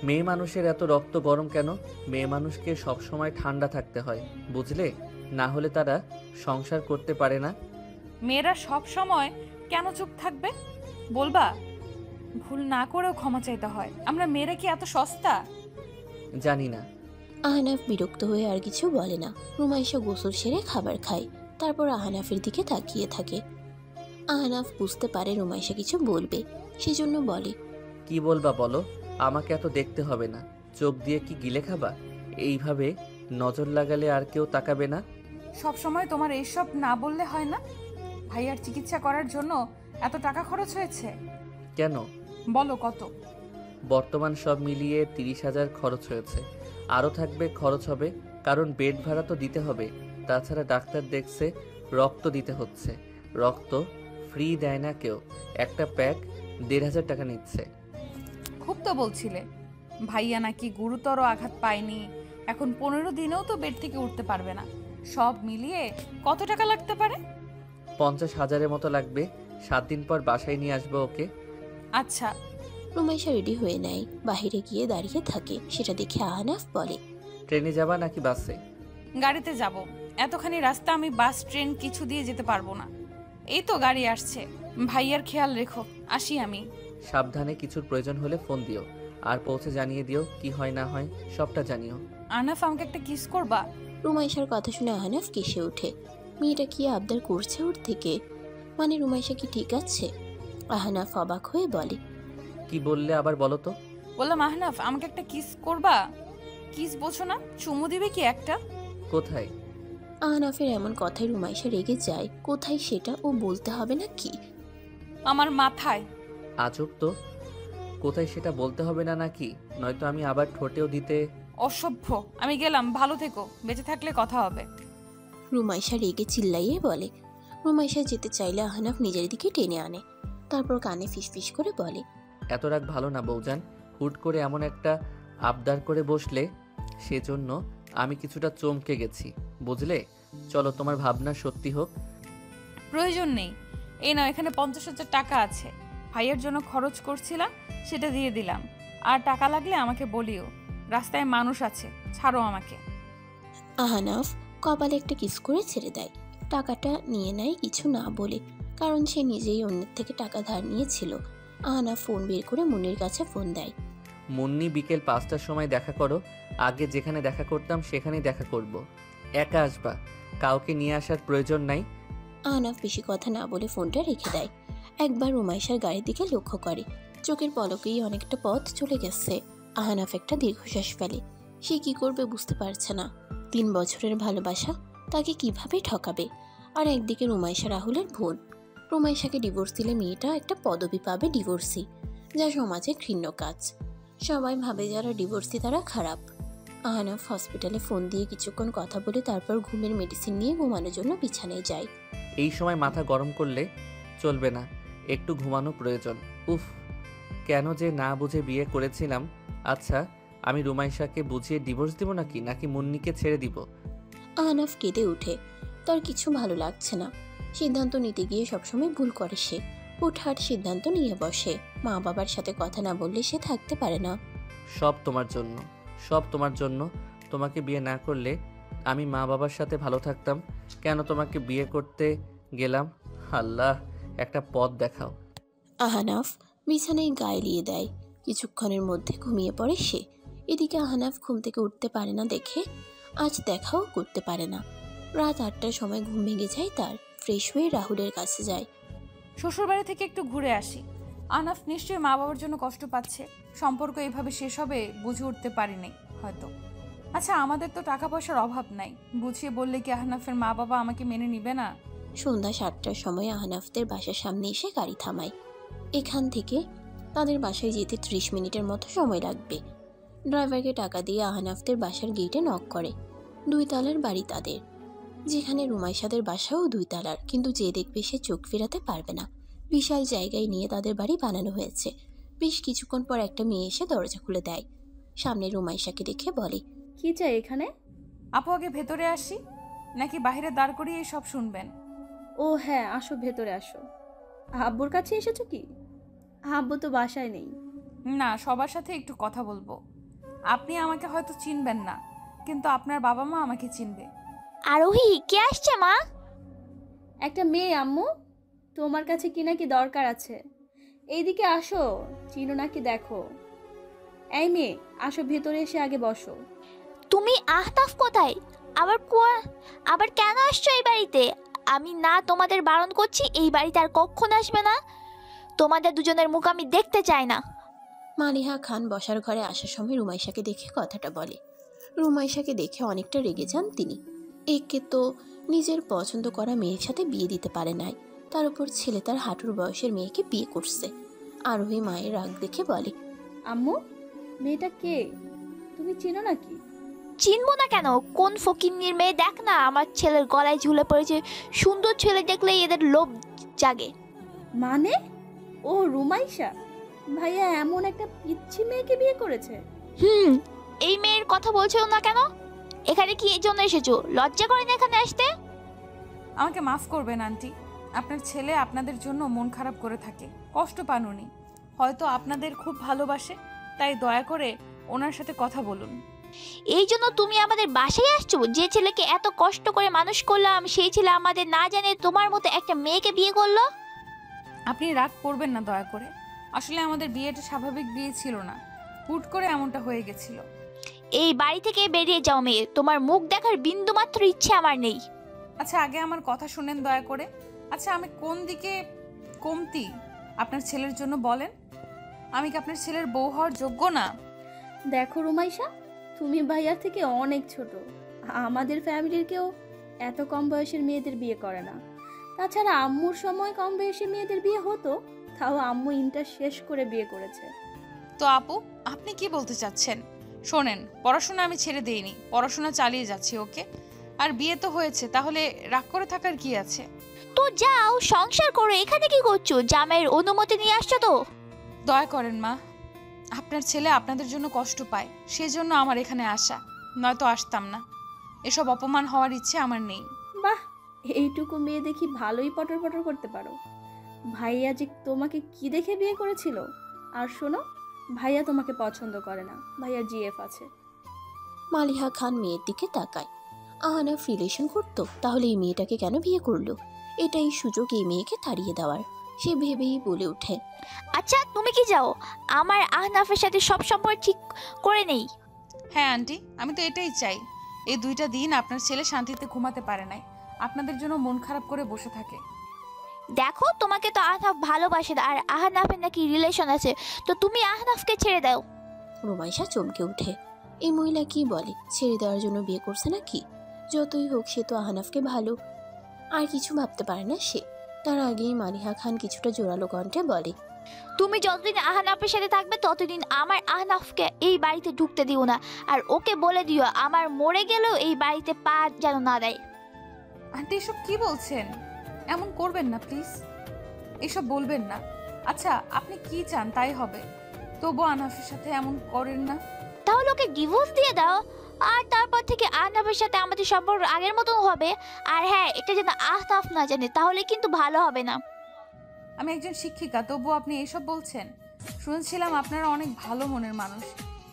মেয়ে মানুষের এত রক্ত গরম কেন? মেয়ে মানুষকে সবসময় ঠান্ডা থাকতে হয়, বুঝলে? না হলে তারা সংসার করতে পারে না। মেয়েরা সব সময় কেন চুপ থাকবে বলবা? ভুল না করেও ক্ষমা চাইতে হয়। আমরা মেয়েরা কি এত সস্তা? জানি না। আহনাফ বিরক্ত হয়ে আর কিছু বলে না। রুমাইশা গোসল সেরে খাবার খায়, তারপর আহনাফের দিকে তাকিয়ে থাকে। আহনাফ বুঝতে পারে রুমাইশা কিছু বলবে, সেজন্য বলে, কি বলবা বলো? আমাকে এত দেখতে হবে না। চোখ দিয়ে কি গিলে খাবা? এইভাবে নজর লাগালে আর কেউ তাকাবে না। সব সময় তোমার এইসব না বললে হয় না? ভাইয়ার চিকিৎসা করার জন্য এত টাকা খরচ হয়েছে। কেন? বলো কত? বর্তমান সব মিলিয়ে 30,000 খরচ হয়েছে। আরও থাকবে, খরচ হবে, কারণ বেড ভাড়া তো দিতে হবে। তাছাড়া ডাক্তার দেখছে, রক্ত দিতে হচ্ছে। রক্ত ফ্রি দেয় না কেউ। একটা প্যাক 1,500 টাকা নিচ্ছে। খুব তো বলছিলে ভাইয়া নাকি গুরুতর আঘাত পায়নি, এখন 15 দিনেও তো বেড থেকে উঠতে পারবে না। সব মিলিয়ে কত টাকা লাগতে পারে? 50,000-এর মতো লাগবে। 7 দিন পর বাসায় নিয়ে আসবো ওকে। আচ্ছা। রুমাইশা রেডি হয়ে নেয়, বাহিরে গিয়ে দাঁড়িয়ে থাকে। সেটা দেখে আহনাফ বলে, ট্রেনে যাবা নাকি বাসে? গাড়িতে যাব। এতখানি রাস্তা আমি বাস ট্রেন কিছু দিয়ে যেতে পারবো না। এই তো গাড়ি আসছে। ভাইয়ার খেয়াল রেখো, আসি আমি। সাবধানে, কিছুর প্রয়োজন হলে ফোন দিও। আর পৌঁছে জানিয়ে দিও কি হয় না হয়, সবটা জানিও। আহনাফ আমাকে একটা কিস করবা? রুমাইশার কথা শুনে আহনাফ কেসে ওঠে। মেয়েটা কি আবদার করছে ওর থেকে? মানে রুমাইশা কি ঠিক আছে? আহনাফ অবাক হয়ে বলে, কি বললে আবার বলো তো? বললাম আহনাফ আমাকে একটা কিস করবা। কিস বোঝো না? চুমু দিবে কি একটা? কোথায়? আহনাফের এমন কথায় রুমাইশা রেগে যায়। কোথায় সেটা ও বলতে হবে না কি? আমার মাথায়। আজব তো, কোথায় সেটা বলতে হবে না নাকি? নয়তো আমি আবার ঠোঁটেও দিতে। অসভ্য, আমি গেলাম, ভালো থেকো, বেঁচে থাকলে কথা হবে। রুমাইশা রেগে চিল্লাইয়ে বলে। রুমাইশা যেতে চাইলে আহনাফ নিজের দিকে টেনে আনে, তারপর কানে ফিসফিস করে বলে, এত রাগ ভালো না বৌজান। হুট করে এমন একটা আবদার করে বসলে, সেজন্য আমি কিছুটা চমকে গেছি, বুঝলে? চলো তোমার ভাবনা সত্যি হোক। প্রয়োজন নেই। এই নাও, এখানে 50,000 টাকা আছে, ভাইয়ের জন্য খরচ করছিলাম, সেটা দিয়ে দিলাম। আর টাকা লাগলে আমাকে বলিও, রাস্তায় মানুষ আছে, ছাড়ো আমাকে। আহনাফ কপালে একটা কিস করে ছেড়ে দেয়। টাকাটা নিয়ে নেয় কিছু না বলে, কারণ সে নিজেই অন্যের থেকে টাকা ধার নিয়েছিল। আহনাফ ফোন বের করে মুন্নির কাছে ফোন দেয়। মুন্নি, বিকেল 5টার সময় দেখা করো। আগে যেখানে দেখা করতাম সেখানেই দেখা করব। একা আসবা, কাউকে নিয়ে আসার প্রয়োজন নাই। আহনাফ বেশি কথা না বলে ফোনটা রেখে দেয়। একবার রুমাইশার গাড়ির দিকে লক্ষ্য করে, চোখের পলকেই অনেকটা পথ চলে গেছে। আহনাফ একটা দীর্ঘশ্বাস ফেলে। সে কি করবে বুঝতে পারছে না। 3 বছরের ভালোবাসা তাকে কিভাবে ঠকাবে? আর একদিকে রুমাইশা রাহুলের বোন। রুমাইশাকে ডিভোর্স দিলে মেয়েটা একটা পদবি পাবে ডিভোর্সি, যা সমাজে ঘৃণ্য কাজ। সবাই ভাবে যারা ডিভোর্সি তারা খারাপ। আহনাফ হসপিটালে ফোন দিয়ে কিছুক্ষণ কথা বলে তারপর ঘুমের মেডিসিন নিয়ে ঘুমানোর জন্য বিছানায় যায়। এই সময় মাথা গরম করলে চলবে না, একটু ঘুমানো প্রয়োজন। উফ, কেন যে না বুঝে বিয়ে করেছিলাম। আচ্ছা, আমি রুমাইশাকে বুঝিয়ে ডিভোর্স দিব নাকি মুন্নিকে ছেড়ে দিব? আহনাফ কেঁদে উঠে। তার কিছু ভালো লাগছে না। সিদ্ধান্ত নিতে গিয়ে সবসময় ভুল করে সে। হুটহাট সিদ্ধান্ত নিয়ে বসে। মা বাবার সাথে কথা না বললে সে থাকতে পারে না। সব তোমার জন্য, সব তোমার জন্য। তোমাকে বিয়ে না করলে আমি মা বাবার সাথে ভালো থাকতাম। কেন তোমাকে বিয়ে করতে গেলাম? আল্লাহ, একটা পথ দেখাও। আহনাফ বিছানায় গায়ে লিয়ে দেয়। কিছুক্ষণের মধ্যে ঘুমিয়ে পড়ে সে। এদিকে আহনাফ ঘুম থেকে উঠতে পারে না দেখে আজ দেখাও করতে পারে না। রাত 8টার সময় ঘুম ভেঙে যায় তার। ফ্রেশ হয়ে রাহুলের কাছে যায়। শ্বশুরবাড়ি থেকে একটু ঘুরে আসি। আহনাফ নিশ্চয়ই মা বাবার জন্য কষ্ট পাচ্ছে। সম্পর্ক এইভাবে শেষ হবে বুঝে উঠতে পারিনি হয়তো। আচ্ছা, আমাদের তো টাকা পয়সার অভাব নাই, বুঝিয়ে বললে কি আহনাফের মা বাবা আমাকে মেনে নিবে না? সন্ধ্যা 7টার সময় আহনাফদের বাসার সামনে এসে গাড়ি থামায়। এখান থেকে তাদের বাসায় যেতে 30 মিনিটের মতো সময় লাগবে। ড্রাইভারকে টাকা দিয়ে আহনাফদের বাসার গেটে নক করে। 2 তলার বাড়ি তাদের, যেখানে রুমাইশাদের বাসাও 2 তলার, কিন্তু যে দেখবে সে চোখ ফেরাতে পারবে না। বিশাল জায়গায় নিয়ে তাদের বাড়ি বানানো হয়েছে। বেশ কিছুক্ষণ পর একটা মেয়ে এসে দরজা খুলে দেয়। সামনে রুমাইশাকে দেখে বলে, কি চাই এখানে? আপু, আগে ভেতরে আসি নাকি বাইরে দাঁড় করিয়ে সব শুনবেন? ও হ্যাঁ, আসো, ভেতরে আসো। আব্বুর কাছে এসেছো কি? আব্বু তো বাসায় নেই। না, সবার সাথে একটু কথা বলবো। আপনি আমাকে হয়তো চিনবেন না, কিন্তু আপনার বাবা মা আমাকে চিনবে। আরোহী, কে আসছে মা? একটা মেয়ে আম্মু, তোমার কাছে কি নাকি দরকার আছে। এইদিকে আসো, চিনো নাকি দেখো। এই মেয়ে, আসো ভেতরে এসে আগে বসো। তুমি আহতাফ কোথায়? আবার কেন আসছো এই বাড়িতে? আমি না তোমাদের বারণ করছি এই বাড়িতে আর কখন আসবে না। তোমাদের দুজনের মুখ আমি দেখতে চাই না। মালিহা খান বসার ঘরে আসার সময় রুমাইশাকে দেখে কথাটা বলে। রুমাইশাকে দেখে অনেকটা রেগে যান তিনি। একে তো নিজের পছন্দ করা মেয়ের সাথে বিয়ে দিতে পারে নাই, তার উপর ছেলে তার হাঁটুর বয়সের মেয়েকে বিয়ে করছে। আরোহী মায়ের রাগ দেখে বলে, আম্মু, মেয়েটা কে? তুমি চেনো নাকি? চিনবো না কেন? কোন ফকিন্নির মেয়ে? দেখ না, আমার ছেলের গলায় ঝুলে পড়েছে। সুন্দর ছেলে দেখলেই এদের লোভ জাগে। মানে ও রুমাইশা? ভাইয়া এমন একটা পিচ্ছি মেয়েকে বিয়ে করেছে? এই মেয়ের কথা বলছো না কেন? এখানে কি এই জন্য এসেছো? লজ্জা করে না এখানে আসতে? আমাকে মাফ করবেন আন্টি, আপনার ছেলে আপনাদের জন্য মন খারাপ করে থাকে, কষ্ট পান উনি। হয়তো আপনাদের খুব ভালোবাসে, তাই দয়া করে ওনার সাথে কথা বলুন। এই জন্য তুমি আমাদের বাসায় আসছো? যে ছেলেকে এত কষ্ট করে মানুষ করলাম, সেই ছেলে আমাদের না জানে তোমার মতো একটা মেয়েকে বিয়ে করলো। আপনি রাগ করবেন না দয়া করে। আসলে আমাদের বিয়েটা স্বাভাবিক বিয়ে ছিল না, হুট করে এমনটা হয়ে গেছিল। এই বাড়ি থেকে বেরিয়ে যাও মেয়ে, তোমার মুখ দেখার বিন্দু মাত্র ইচ্ছে আমার নেই। আচ্ছা আগে আমার কথা শুনেন দয়া করে। আচ্ছা আমি কোন দিকে কমতি আপনার ছেলের জন্য বলেন? আমি কি আপনার ছেলের বউ হওয়ার যোগ্য না? দেখো রুমাইশা, তুমি ভাইয়ার থেকে অনেক ছোট। আমাদের ফ্যামিলির কেউ এত কম বয়সের মেয়েদের বিয়ে করে না। তাছাড়া আম্মুর সময় কম বয়সী মেয়েদের বিয়ে হতো, তাও আম্মু ইন্টার শেষ করে বিয়ে করেছে। তো আপু আপনি কি বলতে চাচ্ছেন? শোনেন, পড়াশোনা আমি ছেড়ে দেইনি, পড়াশোনা চালিয়ে যাচ্ছি। ওকে, আর বিয়ে তো হয়েছে, তাহলে রাগ করে থাকার কি আছে? তো যাও সংসার করো, এখানে কি করছো? জামাইয়ের অনুমতি নিয়ে আসছো তো? দয়া করেন মা, আপনার ছেলে আপনাদের জন্য কষ্ট পায়, সেজন্য আমার এখানে আসা, নয়তো আসতাম না। এসব অপমান হওয়ার ইচ্ছে আমার নেই। বাহ, এইটুকু মেয়ে দেখি ভালোই পটর পটর করতে পারো। ভাইয়া যে তোমাকে কি দেখে বিয়ে করেছিল? আর শোনো, ভাইয়া তোমাকে পছন্দ করে না, ভাইয়া জিএফ আছে। মালিহা খান মেয়ের দিকে তাকায়। আহনাফ রিলেশন করতো, তাহলে এই মেয়েটাকে কেন বিয়ে করলো? এটাই সুযোগ এই মেয়েকে তাড়িয়ে দেওয়ার। সে ভেবেই বলে ওঠে, আচ্ছা তুমি কি যাও আমার আহনাফের সাথে সব সম্পর্ক ঠিক করে নেই? হ্যাঁ আন্টি, আমি তো এটাই চাই। এই 2টা দিন আপনার ছেলে শান্তিতে ঘুমাতে পারে নাই, আপনাদের জন্য মন খারাপ করে বসে থাকে। দেখো তোমাকে তো আহনাফ ভালোবাসে না, আর আহনাফের নাকি রিলেশন আছে, তো তুমি আহনাফকে ছেড়ে দাও। রুমাইশা চমকে ওঠে। এই মহিলা কি বলে? ছেড়ে দেওয়ার জন্য বিয়ে করছে নাকি? যতই হোক সে তো আহনাফকে ভালো, আর কিছু ভাবতে পারে না সে। তার আগেই মালিহা খান কিছুটা জোরালো কণ্ঠে বলে, তুমি যতদিন আহনাফের সাথে থাকবে ততদিন আমার আহনাফকে এই বাড়িতে ঢুকতে দিও না, আর ওকে বলে দিও আমার মরে গেলেও এই বাড়িতে পা যেন না দেয়। আন্টি এসব কি বলছেন? এমন করবেন না প্লিজ, এসব বলবেন না। আচ্ছা আপনি কি চান তাই হবে, তবু আনাফের সাথে এমন করেন না। তাহলে ওকে ডিভোর্স দিয়ে দাও, আর তারপর থেকে আহনাফের সাথে আমাদের সম্পর্ক আগের মতন হবে। আর হ্যাঁ, এটা যেন আহনাফ না জানে, তাহলে কিন্তু ভালো হবে না। আমি একজন শিক্ষিকা, তবু আপনি এসব বলছেন? শুনেছিলাম আপনারা অনেক ভালো মনের মানুষ,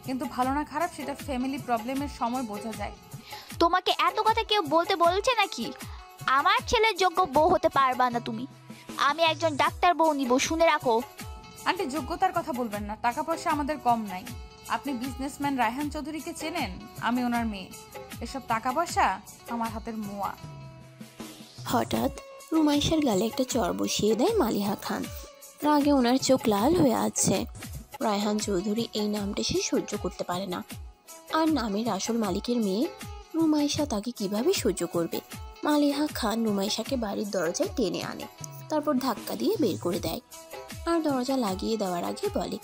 কিন্তু ভালো না খারাপ সেটা ফ্যামিলি প্রবলেমের সময় বোঝা যায়। তোমাকে এত কথা কেউ বলতে বলছে নাকি? আমার ছেলের যোগ্য বউ হতে পারবা না তুমি। আমি একজন ডাক্তার বউ নিব, শুনে রাখো। আন্টি যোগ্যতার কথা বলবেন না, টাকা পয়সা আমাদের কম নাই। আপনি বিজনেসম্যান রায়হান চৌধুরীকে চেনেন? আমি ওনার মেয়ে। এসব টাকা পয়সা আমার হাতের মোয়া। হঠাৎ রুমাইশার গালে একটা চর বসিয়ে দেয় মালিহা খান। রাগে ওনার চোখ লাল হয়ে আছে। রায়হান চৌধুরী এই নামটা সে সহ্য করতে পারে না। আর নামের আসল মালিকের মেয়ে রুমাইশা তাকে কিভাবে সহ্য করবে? মালিহা খান রুমাইশাকে বাড়ির দরজায় টেনে আনে, তারপর ধাক্কা দিয়ে বের করে দেয়। আর দরজা লাগিয়ে দেওয়ার আগে বলে,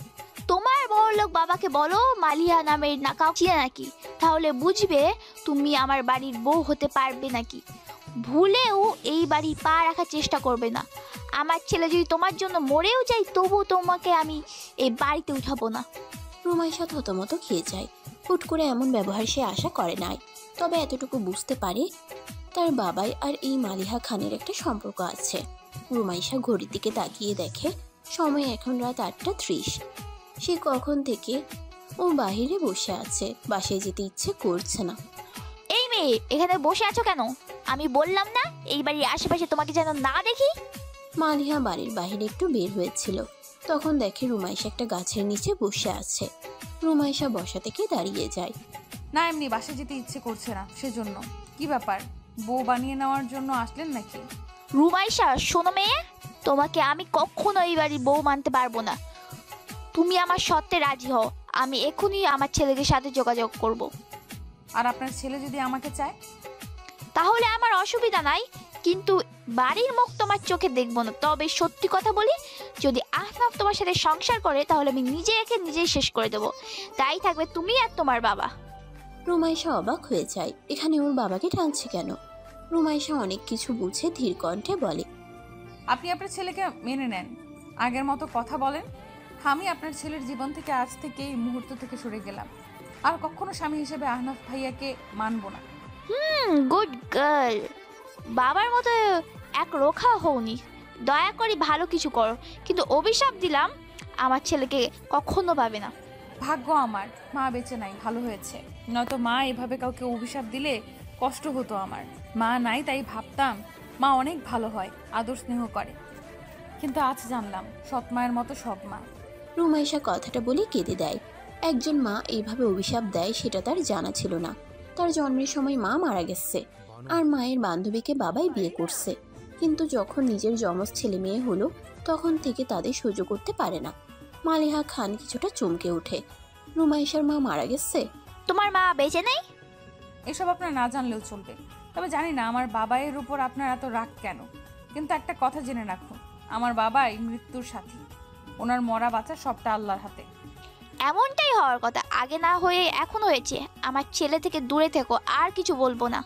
তোমার বড় লোক বাবাকে বলো মালিয়া নামের না কাউ চিনে নাকি, তাহলে বুঝবে তুমি আমার বাড়ির বউ হতে পারবে নাকি। ভুলেও এই বাড়ির পা রাখার চেষ্টা করবে না। আমার ছেলে যদি তোমার জন্য মরেও যায়, তবু তোমাকে আমি এই বাড়িতে উঠাবো না। রুমাইশা থতমত খেয়ে যায়। হুট করে এমন ব্যবহার সে আশা করে নাই, তবে এতটুকু বুঝতে পারে তার বাবাই আর এই মালিহা খানের একটা সম্পর্ক আছে। রুমাইশা ঘড়ির দিকে তাকিয়ে দেখে সময় এখন রাত 8:30। সে কখন থেকে ও বাহিরে বসে আছে, বাসায় যেতে ইচ্ছে করছে না। এই মেয়ে, এখানে বসে আছো কেন? আমি বললাম না এই বাড়ির আশেপাশে তোমাকে যেন না দেখি। মালিহা বাড়ির বাইরে একটু বের হয়েছিল, তখন দেখে রুমাইশা একটা গাছের নিচে বসে আছে। রুমাইশা বসা থেকে দাঁড়িয়ে যায়। না এমনি বাসায় যেতে ইচ্ছে করছে না, সেজন্য। কি ব্যাপার, বউ বানিয়ে নেওয়ার জন্য আসলেন নাকি? রুমাইশা শোনো মেয়ে, তোমাকে আমি কখনো এই বাড়ির বউ মানতে পারবো না। তুমি আমার শর্তে রাজি হও, আমি এখনই আমার ছেলেকে সাথে যোগাযোগ করব। আর আপনার ছেলে যদি আমাকে চায়? তাহলে আমার অসুবিধা নাই, কিন্তু বাড়ির মুখ তোমার চোখে দেখবো না। তবে সত্যি কথা বলি, যদি আহনাফ তোমার সাথে সংসার করে তাহলে আমি নিজে একে নিজেই শেষ করে দেবো। তাই থাকবে তুমি আর তোমার বাবা। রুমাইশা অবাক হয়ে যায়, এখানে ওর বাবাকে টানছে কেন? রুমাইশা অনেক কিছু বুঝে ধীর কণ্ঠে বলে, আপনি আপনার ছেলেকে মেনে নেন, আগের মতো কথা বলেন। আমি আপনার ছেলের জীবন থেকে আজ থেকে এই মুহূর্ত থেকে সরে গেলাম, আর কখনো স্বামী হিসেবে আহনাফ ভাইয়াকে মানবো না। গুড গার্ল, বাবার মতো এক রোখা হওনি। দয়া করে ভালো কিছু করো, কিন্তু অভিশাপ দিলাম আমার ছেলেকে কখনো পাবে না। ভাগ্য আমার মা বেঁচে নাই, ভালো হয়েছে। নয়তো মা এভাবে কাউকে অভিশাপ দিলে কষ্ট হতো আমার। মা নাই, তাই ভাবতাম মা অনেক ভালো হয়, আদর স্নেহ করে, কিন্তু আজ জানলাম সৎ মায়ের মতো সব মা। রুমাইশা কথাটা বলে কেঁদে দেয়। একজন মা এইভাবে অভিশাপ দেয় সেটা তার জানা ছিল না। তার জন্মের সময় মা মারা গেছে, আর মায়ের বান্ধবীকে বাবাই বিয়ে করছে। কিন্তু যখন নিজের যমজ ছেলে মেয়ে হলো তখন থেকে তাদের সহ্য করতে পারে না। মালিহা খান কিছুটা চমকে ওঠে। রুমাইশার মা মারা গেছে? তোমার মা বেঁচে নেই? এসব আপনার না জানলেও চলবে। তবে জানি না আমার বাবাইয়ের উপর আপনার এত রাগ কেন, কিন্তু একটা কথা জেনে রাখুন, আমার বাবাই মৃত্যুর সাথী। ওনার মরা বাঁচা সবটা আল্লাহর হাতে। এমনটাই হওয়ার কথা, আগে না হয়ে এখন হয়েছে। আমার ছেলে থেকে দূরে থেকো, আর কিছু বলবো না।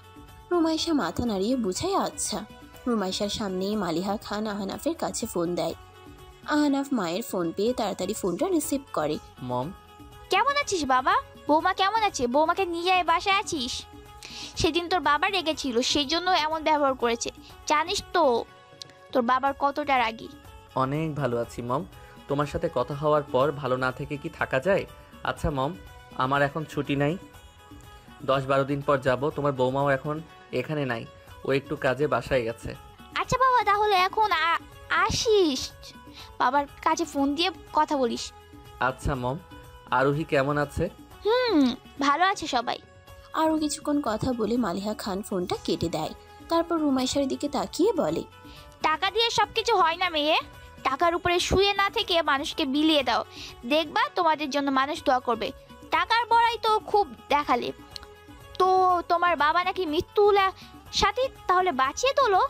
রুমাইশা মাথা নাড়িয়ে বুঝায় আচ্ছা। রুমাইশার সামনেই মালিহা খান আহনাফের কাছে ফোন দেয়। আহনাফ মায়ের ফোন পেয়ে তাড়াতাড়ি ফোনটা রিসিভ করে। মম, কেমন আছিস বাবা? বৌমা কেমন আছে? বৌমাকে নিয়ে যায় বাসায় আছিস? সেদিন তোর বাবা রেগেছিল, সেই জন্য এমন ব্যবহার করেছে। জানিস তো তোর বাবার কতটা রাগী। অনেক ভালো আছি মম। তোমার সাথে কথা হওয়ার পর ভালো না থেকে কি থাকা যায়? আচ্ছা মম, আমার এখন ছুটি নাই, 10-12 দিন পর যাব। তোমার বৌমাও এখন এখানে নাই, ও একটু কাজে বাসায় গেছে। আচ্ছা বাবা, তাহলে এখন আসিস, বাবার কাছে ফোন দিয়ে কথা বলিস। আচ্ছা মম। আরোহী কেমন আছে? ভালো আছে সবাই। আরও কিছুক্ষণ কথা বলে মালিহা খান ফোনটা কেটে দেয়। তারপর রুমাইশার দিকে তাকিয়ে বলে, টাকা দিয়ে সবকিছু হয় না মেয়ে। টাকার উপরে শুয়ে না থেকে মানুষকে বিলিয়ে দাও, দেখবা তোমাদের জন্য মানুষ দোয়া করবে। টাকার বড়াই তো খুব দেখালে। তো তোমার বাবা নাকি মৃত্যু সাথী, তাহলে বাঁচিয়ে তোলো।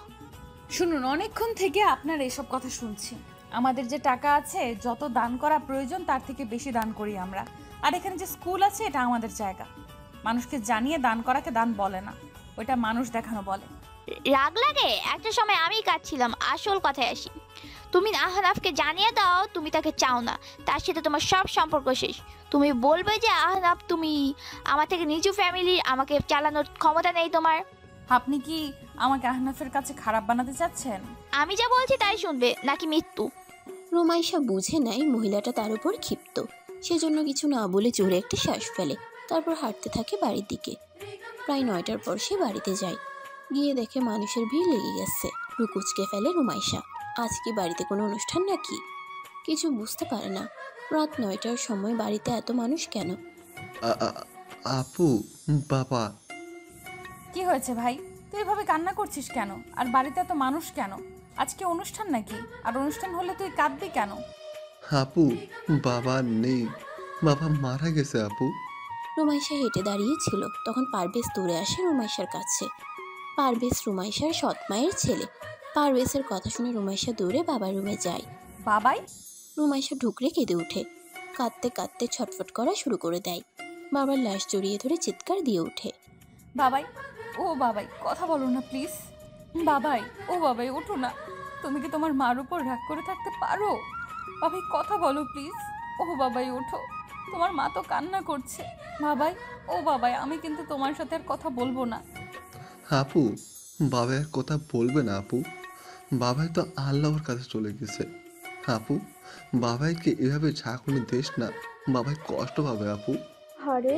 শুনুন, অনেকক্ষণ থেকে আপনার এসব কথা শুনছি। আমাদের যে টাকা আছে, যত দান করা প্রয়োজন তার থেকে বেশি দান করি আমরা। আর এখানে যে স্কুল আছে, এটা আমাদের জায়গা। মানুষকে জানিয়ে দান করাকে দান বলে না, ওইটা মানুষ দেখানো বলে। রাগ লাগে? একটা সময় আমি কাঁদছিলাম। আসল কথায় আসি, তুমি আহনাফকে জানিয়ে দাও তুমি তাকে চাও না, তার সাথে তোমার সব সম্পর্ক শেষ। তুমি বলবে যে আহনাফ, তুমি আমার থেকে নিচু ফ্যামিলি, আমাকে চালানোর ক্ষমতা নেই তোমার। আপনি কি আমাকে আহনাফের কাছে খারাপ বানাতে চাচ্ছেন? আমি যা বলছি তাই শুনবে, নাকি মৃত্যু? রুমাইশা বুঝে নেয় মহিলাটা তার উপর ক্ষিপ্ত, সেজন্য কিছু না বলে জোরে একটা শ্বাস ফেলে। তারপর হাঁটতে থাকে বাড়ির দিকে। প্রায় 9টার পর সে বাড়িতে যায়। গিয়ে দেখে মানুষের ভিড় লেগে গেছে। রুকুচকে ফেলে রুমাইশা। আজ কি বাড়িতে কোনো অনুষ্ঠান নাকি? কিছু বুঝতে পারে না। রাত 9টার সময় বাড়িতে এত মানুষ কেন? আপু, বাবা। কি হয়েছে ভাই? তুই এভাবে কান্না করছিস কেন? আর বাড়িতে এত মানুষ কেন? আজকে অনুষ্ঠান নাকি? আর অনুষ্ঠান হলে তুই কাঁদবি কেন? আপু, বাবা নেই, বাবা মারা গেছে আপু। রুমাইশা হেঁটে দাঁড়িয়েছিল, তখন পারভেজ দৌড়ে আসে রুমাইশার কাছে। পারভেজ রুমাইশার সৎ মায়ের ছেলে। পারভেজের কথা শুনে রুমাইশা দৌড়ে বাবার রুমে যায়। বাবাই? রুমাইশা ঢুকরে কেঁদে ওঠে। কাঁদতে কাঁদতে ছটফট করা শুরু করে দেয়। বাবার লাশ জড়িয়ে ধরে চিৎকার দিয়ে ওঠে। বাবাই, ও বাবাই, কথা বলো না প্লিজ। বাবাই, ও বাবাই, ওঠো না। তুমি কি তোমার মার উপর রাগ করে থাকতে পারো? বাবাই, কথা বলো প্লিজ। ও বাবাই, ওঠো, তোমার মা তো কান্না করছে। বাবাই, ও বাবাই, আমি কিন্তু তোমার সাথে আর কথা বলবো না। আপু, বাবার কথা বলবে না আপু। বাবাই তো আল্লাহর কাছে চলে গেছে আপু। বাবাইকে এভাবে ঝাঁকুনি দিস না, বাবাই কষ্ট পাবে আপু। আরে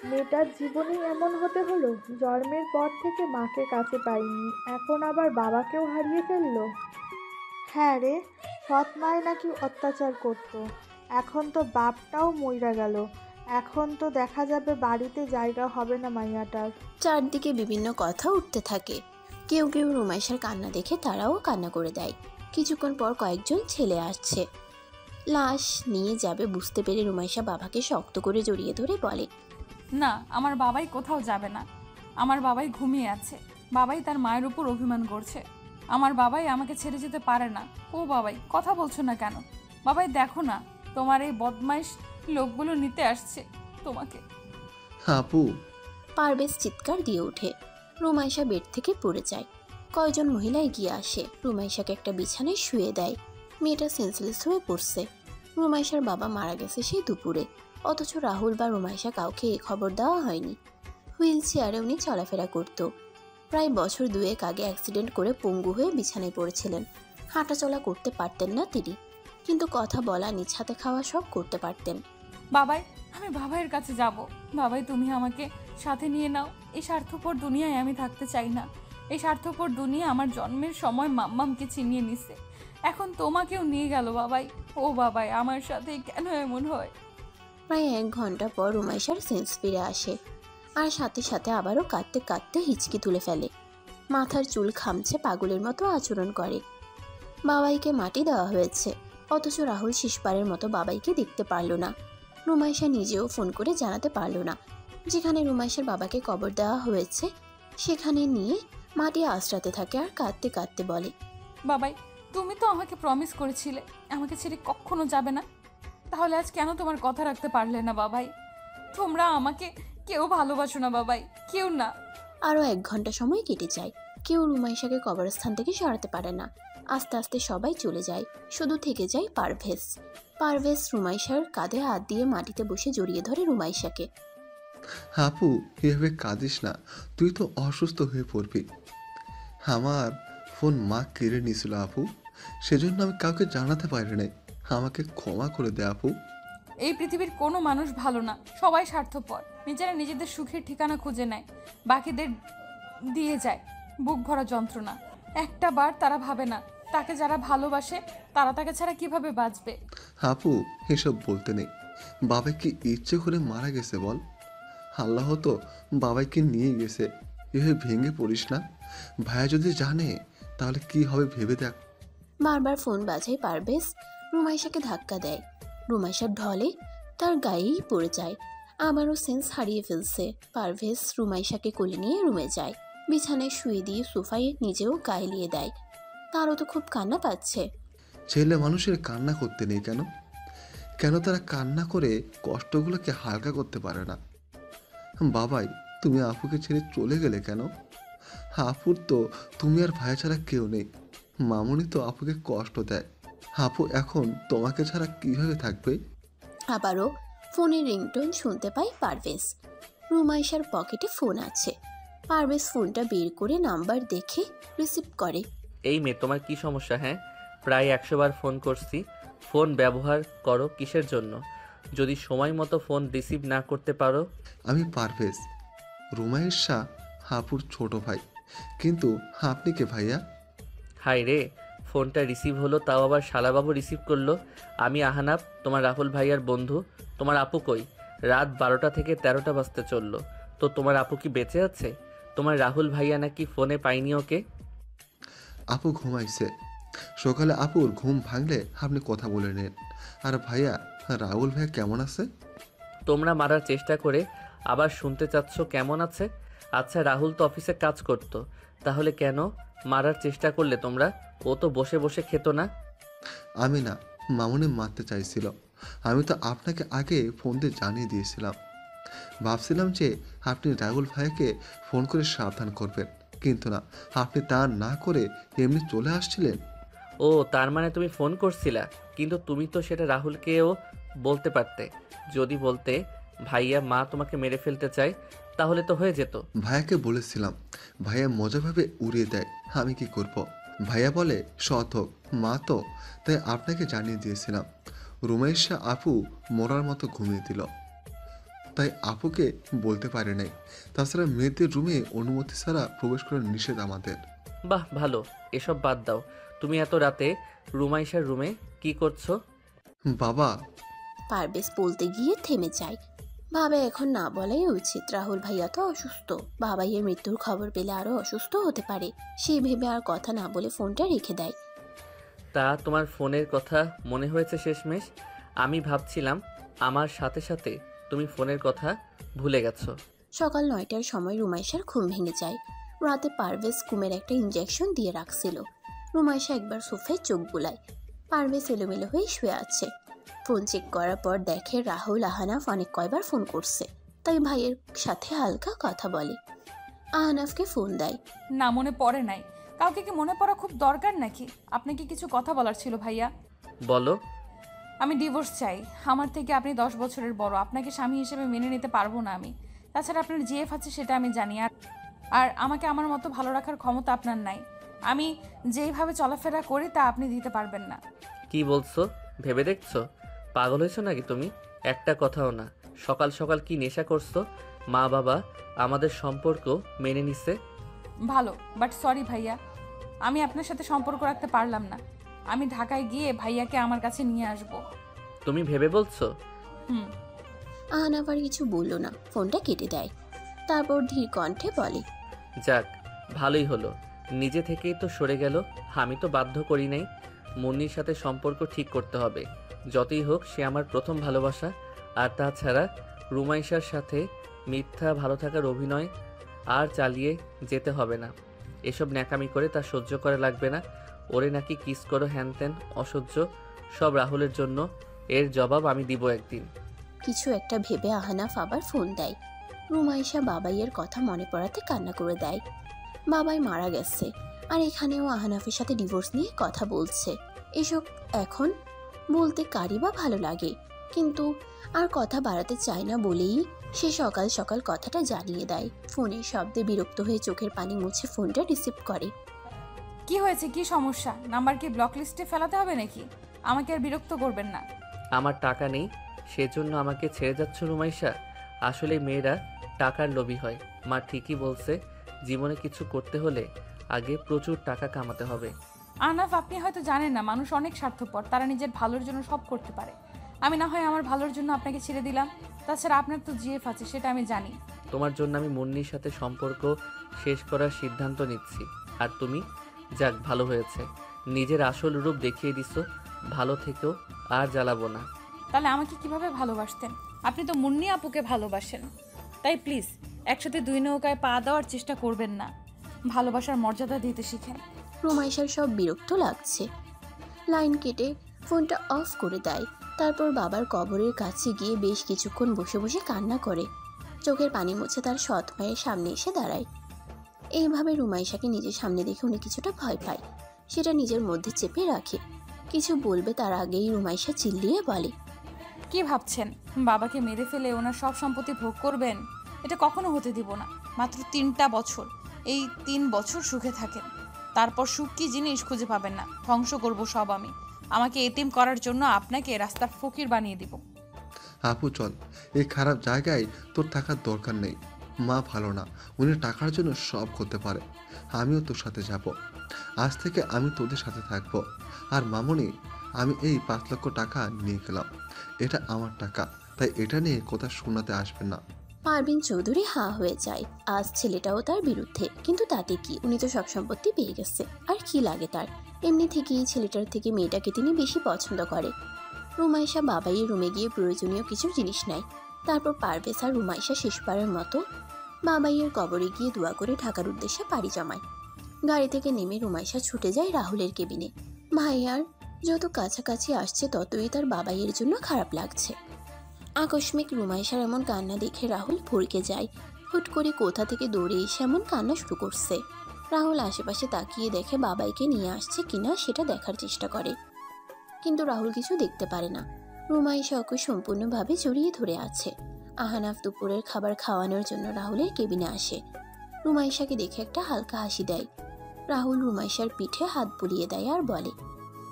মেয়েটার জীবনে এমন হতে হলো, জন্মের পর থেকে মাকে কাছে পাইনি, এখন আবার বাবাকেও হারিয়ে ফেললো। হ্যাঁ রে, সৎ মায় নাকি অত্যাচার করতো, এখন তো বাপটাও মইরা গেল। এখন তো দেখা যাবে বাড়িতে জায়গা হবে না মাইয়াটার। চারদিকে বিভিন্ন কথা উঠতে থাকে। কেউ কেউ রুমাইশার কান্না দেখে তারাও কান্না করে দেয়। কিছুক্ষণ পর কয়েকজন ছেলে আসছে। লাশ নিয়ে যাবে বুঝতে পেরে রুমাইশা বাবাকে শক্ত করে জড়িয়ে ধরে বলে, না, আমার বাবাই কোথাও যাবে না। আমার বাবাই ঘুমিয়ে আছে। বাবাই তার মায়ের উপর অভিমান করছে। আমার বাবাই আমাকে ছেড়ে যেতে পারে না। ও বাবাই, কথা বলছো না কেন? বাবাই, দেখো না, তোমার এই বদমাইশ লোকগুলো নিতে আসছে তোমাকে। আপু। পারভেজ চিৎকার দিয়ে ওঠে। রুমাইশা বেড থেকে পড়ে যায়। কয়জন মহিলা এগিয়ে আসে, রুমাইশাকে একটা বিছানায় শুয়ে দেয়। মেয়েটা সেন্সলেস হয়ে পড়ছে। রুমাইশার বাবা মারা গেছে সেই দুপুরে, অথচ রাহুল বা রুমাইশা কাউকে এ খবর দেওয়া হয়নি। হুইল চেয়ারে উনি চলাফেরা করত। প্রায় বছর 2 আগে অ্যাক্সিডেন্ট করে পঙ্গু হয়ে বিছানায় পড়েছিলেন। হাঁটাচলা করতে পারতেন না তিনি, কিন্তু কথা বলা, নিজ হাতে খাওয়া সব করতে পারতেন। বাবাই, আমি বাবাইয়ের কাছে যাব। বাবাই, তুমি আমাকে সাথে নিয়ে নাও। এই স্বার্থপর দুনিয়ায় আমি থাকতে চাই না। এই স্বার্থপর দুনিয়া আমার জন্মের সময় মাম্মামকে ছিনিয়ে নিছে, এখন তোমাকেও নিয়ে গেল বাবাই। ও বাবাই, আমার সাথে কেন এমন হয়? প্রায় 1 ঘন্টা পর রুমাইশার সেন্স ফিরে আসে, আর সাথে সাথে আবারও কাঁদতে কাঁদতে হিচকি তুলে ফেলে। মাথার চুল খামছে, পাগলের মতো আচরণ করে। বাবাইকে মাটি দেওয়া হয়েছে, অথচ রাহুল শেষবারের মতো বাবাইকে দেখতে পারল না। রুমাইশা নিজেও ফোন করে জানাতে পারল না। যেখানে রুমাইশার বাবাকে কবর দেওয়া হয়েছে সেখানে নিয়ে মাটি আঁচড়াতে থাকে আর কাঁদতে কাঁদতে বলে, বাবাই, তুমি তো আমাকে প্রমিস করেছিলে আমাকে ছেড়ে কখনো যাবে না, তাহলে আজ কেন তোমার কথা রাখতে পারলে না বাবাই? তোমরা আমাকে কেউ ভালোবাসো না বাবাই, কেউ না। আরও 1 ঘন্টা সময় কেটে যায়। কেউ রুমাইশাকে কবরস্থান থেকে সরাতে পারে না। আস্তে আস্তে সবাই চলে যায়, শুধু থেকে যায় পারভেজ। পারভেজ রুমাইশার কাঁধে হাত দিয়ে মাটিতে বসে জড়িয়ে ধরে রুমাইশাকে। আপু, এভাবে কাঁদিস না, তুই তো অসুস্থ হয়ে পড়বি। আমার ফোন মা কেড়ে নিয়েছিল আপু, সেজন্য আমি কাউকে জানাতে পারি নাই। আমাকে ক্ষমা করে দে আপু। এই পৃথিবীর কোনো মানুষ ভালো না, সবাই স্বার্থপর। নিজেরা নিজেদের সুখের ঠিকানা খুঁজে নেয়, বাকিদের দিয়ে যায় বুক ভরা যন্ত্রণা। একটা বার তারা ভাবে না তাকে যারা ভালোবাসে তারা তাকে ছাড়া কিভাবে বাঁচবে। আপু, এসব বলতে নেই। বাবাই কি ইচ্ছে করে মারা গেছে বল? আল্লাহ তো বাবাইকে নিয়ে গেছে। এভাবে ভেঙে পড়িস না। ভাইয়া যদি জানে তাহলে কি হবে ভেবে দেখ। বারবার ফোন বাজায় পারভেজ, রুমাইশাকে ধাক্কা দেয়। রুমাইশার ঢলে তার গায়েই পড়ে যায়। আমারও সেন্স হারিয়ে ফেলছে। পারভেজ রুমাইশাকে কোলে নিয়ে রুমে যায়। বিছানায় শুয়ে দিয়ে সোফায় নিজেও গায়ে লিয়ে দেয়। তারও তো খুব কান্না পাচ্ছে। ছেলে মানুষের কান্না করতে নেই কেন? কেন তারা কান্না করে কষ্টগুলোকে হালকা করতে পারে না? বাবাই, তুমি আপুকে ছেড়ে চলে গেলে কেন? আপুর তো তুমি আর ভাই ছাড়া কেউ নেই। মামুনি তো আপুকে কষ্ট দেয়। আপু এখন তোমাকে ছাড়া কিভাবে থাকবে? আবারও ফোনের রিংটোন শুনতে পায় পারভেজ। রুমাইশার পকেটে ফোন আছে। পারভেজ ফোনটা বের করে নাম্বার দেখে রিসিভ করে। এই মেয়ে, তোমার কি সমস্যা? হ্যাঁ, প্রায় 100 বার ফোন করছি। ফোন ব্যবহার করো কিসের জন্য? যদি সময় মতো ফোন রিসিভ না করতে পারো। আমি পারভেজ, রুমাইশা আপুর ছোট ভাই। কিন্তু আপনি কে ভাইয়া? হাই রে, ফোনটা রিসিভ হলো, তাও আবার শালাবাবু রিসিভ করলো। আমি আহানাব, তোমার রাহুল ভাইয়ার বন্ধু। তোমার আপু কই? রাত 12টা থেকে 13টা বাজতে চললো, তো তোমার আপু কি বেঁচে আছে? তোমার রাহুল ভাইয়া নাকি ফোনে পাইনি ওকে। আপু ঘুমাইছে। সকালে আপুর ঘুম ভাঙলে আপনি কথা বলে নেন। আর ভাইয়া, রাহুল ভাইয়া কেমন আছে? তোমরা মারার চেষ্টা করে আবার শুনতে চাচ্ছ কেমন আছে? আচ্ছা, রাহুল তো অফিসে কাজ করতো, তাহলে কেন মারার চেষ্টা করলে তোমরা? ও তো বসে বসে খেত না। আমি না, মামুনি মারতে চাইছিল। আমি তো আপনাকে আগে ফোন দিয়ে জানিয়ে দিয়েছিলাম। ভাবছিলাম যে আপনি রাহুল ভাইকে ফোন করে সাবধান করবেন, কিন্তু না, আপনি তা না করে এমনি চলে আসছিলেন। ও, তার মানে তুমি ফোন করছিলা? কিন্তু তুমি তো সেটা রাহুলকেও বলতে পারতে। যদি বলতে ভাইয়া মা তোমাকে মেরে ফেলতে চায়, তাহলে তো হয়ে যেত। ভাইয়াকে বলেছিলাম, ভাইয়া মজাভাবে উড়িয়ে দেয়। আমি কি করব? ভাইয়া বলে সৎ হোক, মা তো, তাই আপনাকে জানিয়ে দিয়েছিলাম। রুমেশা আপু মরার মতো ঘুমিয়ে দিল, তাই আপুকে বলতে পারে নাই। তাছাড়া মেয়েদের রুমে অনুমতি ছাড়া প্রবেশ করা নিষেধ আমাদের। বাহ, ভালো। এসব বাদ দাও। তুমি এত রাতে রুমাইশার রুমে কি করছো? বাবা, পারভেজ বলতে গিয়ে থেমে যায়। ভাবে এখন না বলাই উচিত। রাহুল ভাইয়া তো অসুস্থ, বাবাইয়ের মৃত্যুর খবর পেলে আরো অসুস্থ হতে পারে। সেই ভেবে আর কথা না বলে ফোনটা রেখে দেয়। তা তোমার ফোনের কথা মনে হয়েছে শেষমেশ? আমি ভাবছিলাম আমার সাথে সাথে তুমি ফোনের কথা ভুলে গেছো। সকাল 9টার সময় রুমাইশার ঘুম ভেঙে যায়। রাতে পারভেজ ঘুমের একটা ইঞ্জেকশন দিয়ে রাখছিল। রুমাইশা একবার সোফায় চোখ বুলায়। পারভেজ এলোমেলো হয়ে শুয়ে আছে। ফোন চেক করার পর দেখে রাহুল আহানাফ অনেক কয়বার ফোন করছে, তাই ভাইয়ের সাথে হালকা কথা বলে। আহানাফকে ফোন দেয়। না, মনে পড়ে নাই। কাউকে কি মনে পড়া খুব দরকার নাকি? আপনাকে কিছু কথা বলার ছিল ভাইয়া। বলো। আমি ডিভোর্স চাই। আমার থেকে আপনি 10 বছরের বড়, আপনাকে স্বামী হিসেবে মেনে নিতে পারবো না আমি। তাছাড়া আপনার জিএফ আছে সেটা আমি জানি, আর আমাকে আমার মতো ভালো রাখার ক্ষমতা আপনার নাই। আমি যেইভাবে চলাফেরা করি তা আপনি দিতে পারবেন না। কি বলছো? ভেবে দেখছো? পাগল হয়েছো নাকি তুমি? একটা কথাও না। সকাল সকাল কি নেশা করছো? মা বাবা আমাদের সম্পর্ক মেনে নিছে। ভালো, বাট সরি ভাইয়া, আমি আপনার সাথে সম্পর্ক রাখতে পারলাম না। আমি ঢাকায় গিয়ে ভাইয়াকে আমার কাছে নিয়ে আসব। তুমি ভেবে বলছো? আহনাফ আর কিছু বলল না, ফোনটা কেটে দেয়। তারপর ধীর কণ্ঠে বলে, যাক, ভালোই হলো, নিজে থেকেই তো সরে গেল। আমি তো বাধ্য করি নাই। মুন্নির সাথে সম্পর্ক ঠিক করতে হবে, যতই হোক সে আমার প্রথম ভালোবাসা। আর তাছাড়া রুমাইশার সাথে মিথ্যা ভালো থাকার অভিনয় আর চালিয়ে যেতে হবে না। এসব ন্যাকামি করে তা সহ্য করা লাগবে না। ওরে নাকি কিস করো, হ্যান ত্যান, অসহ্য সব রাহুলের জন্য। এর জবাব আমি দিব একদিন। কিছু একটা ভেবে আহনাফ আবার ফোন দেয়। রুমাইশা বাবাইয়ের কথা মনে পড়াতে কান্না করে দেয়। বাবাই মারা গেছে, আর এখানেও আহনাফের সাথে ডিভোর্স নিয়ে কথা বলছে। এসব এখন বলতে কারই বা ভালো লাগে, কিন্তু আর কথা বাড়াতে চায় না বলেই সে সকাল সকাল কথাটা জানিয়ে দেয়। ফোনের শব্দে বিরক্ত হয়ে চোখের পানি মুছে ফোনটা রিসিভ করে। কি হয়েছে, কি সমস্যা? নাম্বার কি ব্লক লিস্টে ফেলাতে হবে নাকি? আমাকে আর বিরক্ত করবেন না। আমার টাকা নেই, সেজন্য আমাকে ছেড়ে যাচ্ছ রুমাইশা? আসলে মেয়েরা টাকার লোভী হয়। মা ঠিকই বলছে, জীবনে কিছু করতে হলে আগে প্রচুর টাকা কামাতে হবে। আহনাফ, আপনি হয়তো জানেন না, মানুষ অনেক স্বার্থপর, তারা নিজের ভালোর জন্য সব করতে পারে। আমি না হয় আমার ভালোর জন্য আপনাকে ছেড়ে দিলাম, তাছাড়া আপনার তো জিএফ আছে, সেটা আমি জানি। তোমার জন্য আমি মুন্নির সাথে সম্পর্ক শেষ করার সিদ্ধান্ত নিচ্ছি। আর তুমি, যাক ভালো হয়েছে, নিজের আসল রূপ দেখিয়ে দিছো। ভালো থেকেও, আর জ্বালাবো না। তাহলে আমাকে কিভাবে ভালোবাসতেন? আপনি তো মুন্নি আপুকে ভালোবাসেন, তাই প্লিজ একসাথে দুই নৌকায় পা দেওয়ার চেষ্টা করবেন না। ভালোবাসার মর্যাদা দিতে শিখেন। রুমাইশার সব বিরক্ত লাগছে। লাইন কেটে ফোনটা অফ করে দেয়। তারপর বাবার কবরের কাছে গিয়ে বেশ কিছুক্ষণ বসে বসে কান্না করে। চোখের পানি মুছে তার সৎ মায়ের সামনে এসে দাঁড়ায়। এইভাবে রুমাইশাকে নিজের সামনে দেখে উনি কিছুটা ভয় পায়। সেটা নিজের মধ্যে চেপে রাখে। কিছু বলবে তার আগেই রুমাইশা চিল্লিয়ে বলে, কি ভাবছেন বাবাকে মেরে ফেলে ওনার সব সম্পত্তি ভোগ করবেন? এটা কখনো হতে দিব না। মাত্র 3টা বছর, এই 3 বছর সুখে থাকেন, তারপর সুখ কি জিনিস খুঁজে পাবেন না। ধ্বংস করব সব আমি। আমাকে এতিম করার জন্য আপনাকে রাস্তার ফকির বানিয়ে দিব। আপু চল, এই খারাপ জায়গায় তোর থাকার দরকার নেই। মা ভালো না, উনি টাকার জন্য সব করতে পারে। আমিও তোর সাথে যাব। আজ থেকে আমি তোদের সাথে থাকবো। আর মামনি, আমি এই 5 লক্ষ টাকা নিয়ে গেলাম, এটা আমার টাকা, তাই এটা নিয়ে কথা শোনাতে আসবে না। পারভিন চৌধুরী হাঁ হয়ে যায়। আজ ছেলেটাও তার বিরুদ্ধে, কিন্তু তাতে কি, উনি তো সব সম্পত্তি পেয়ে গেছে, আর কি লাগে তার। এমনি থেকেই ছেলেটার থেকে মেয়েটাকে তিনি বেশি পছন্দ করে। রুমাইশা বাবাইয়ের রুমে গিয়ে প্রয়োজনীয় কিছু জিনিস নেয়। তারপর পারভেজ আর রুমাইশা শেষবারের মতো বাবাইয়ের কবরে গিয়ে দোয়া করে ঢাকার উদ্দেশ্যে পাড়ি জমায়। গাড়ি থেকে নেমে রুমাইশা ছুটে যায় রাহুলের কেবিনে। ভাইয়ার যত কাছাকাছি আসছে ততই তার বাবাইয়ের জন্য খারাপ লাগছে। আকস্মিক রুমাইশার এমন কান্না দেখে রাহুল ভড়কে যায়। হুট করে কোথা থেকে দৌড়ে এসে এমন কান্না শুরু করছে। রাহুল আশেপাশে তাকিয়ে দেখে বাবাইকে নিয়ে আসছে কিনা সেটা দেখার চেষ্টা করে, কিন্তু রাহুল কিছু দেখতে পারে না। রুমাইশা ওকে সম্পূর্ণভাবে জড়িয়ে ধরে আছে। আহনাফ দুপুরের খাবার খাওয়ানোর জন্য রাহুলের কেবিনে আসে। রুমাইশাকে দেখে একটা হালকা হাসি দেয়। রাহুল রুমাইশার পিঠে হাত বুলিয়ে দেয় আর বলে,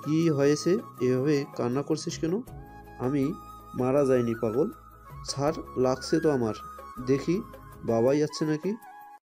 কি হয়েছে, এভাবে কান্না করছিস কেন? আমি মারা যাইনি পাগল। ছাড়, লাগছে তো আমার। দেখি বাবাই যাচ্ছে নাকি।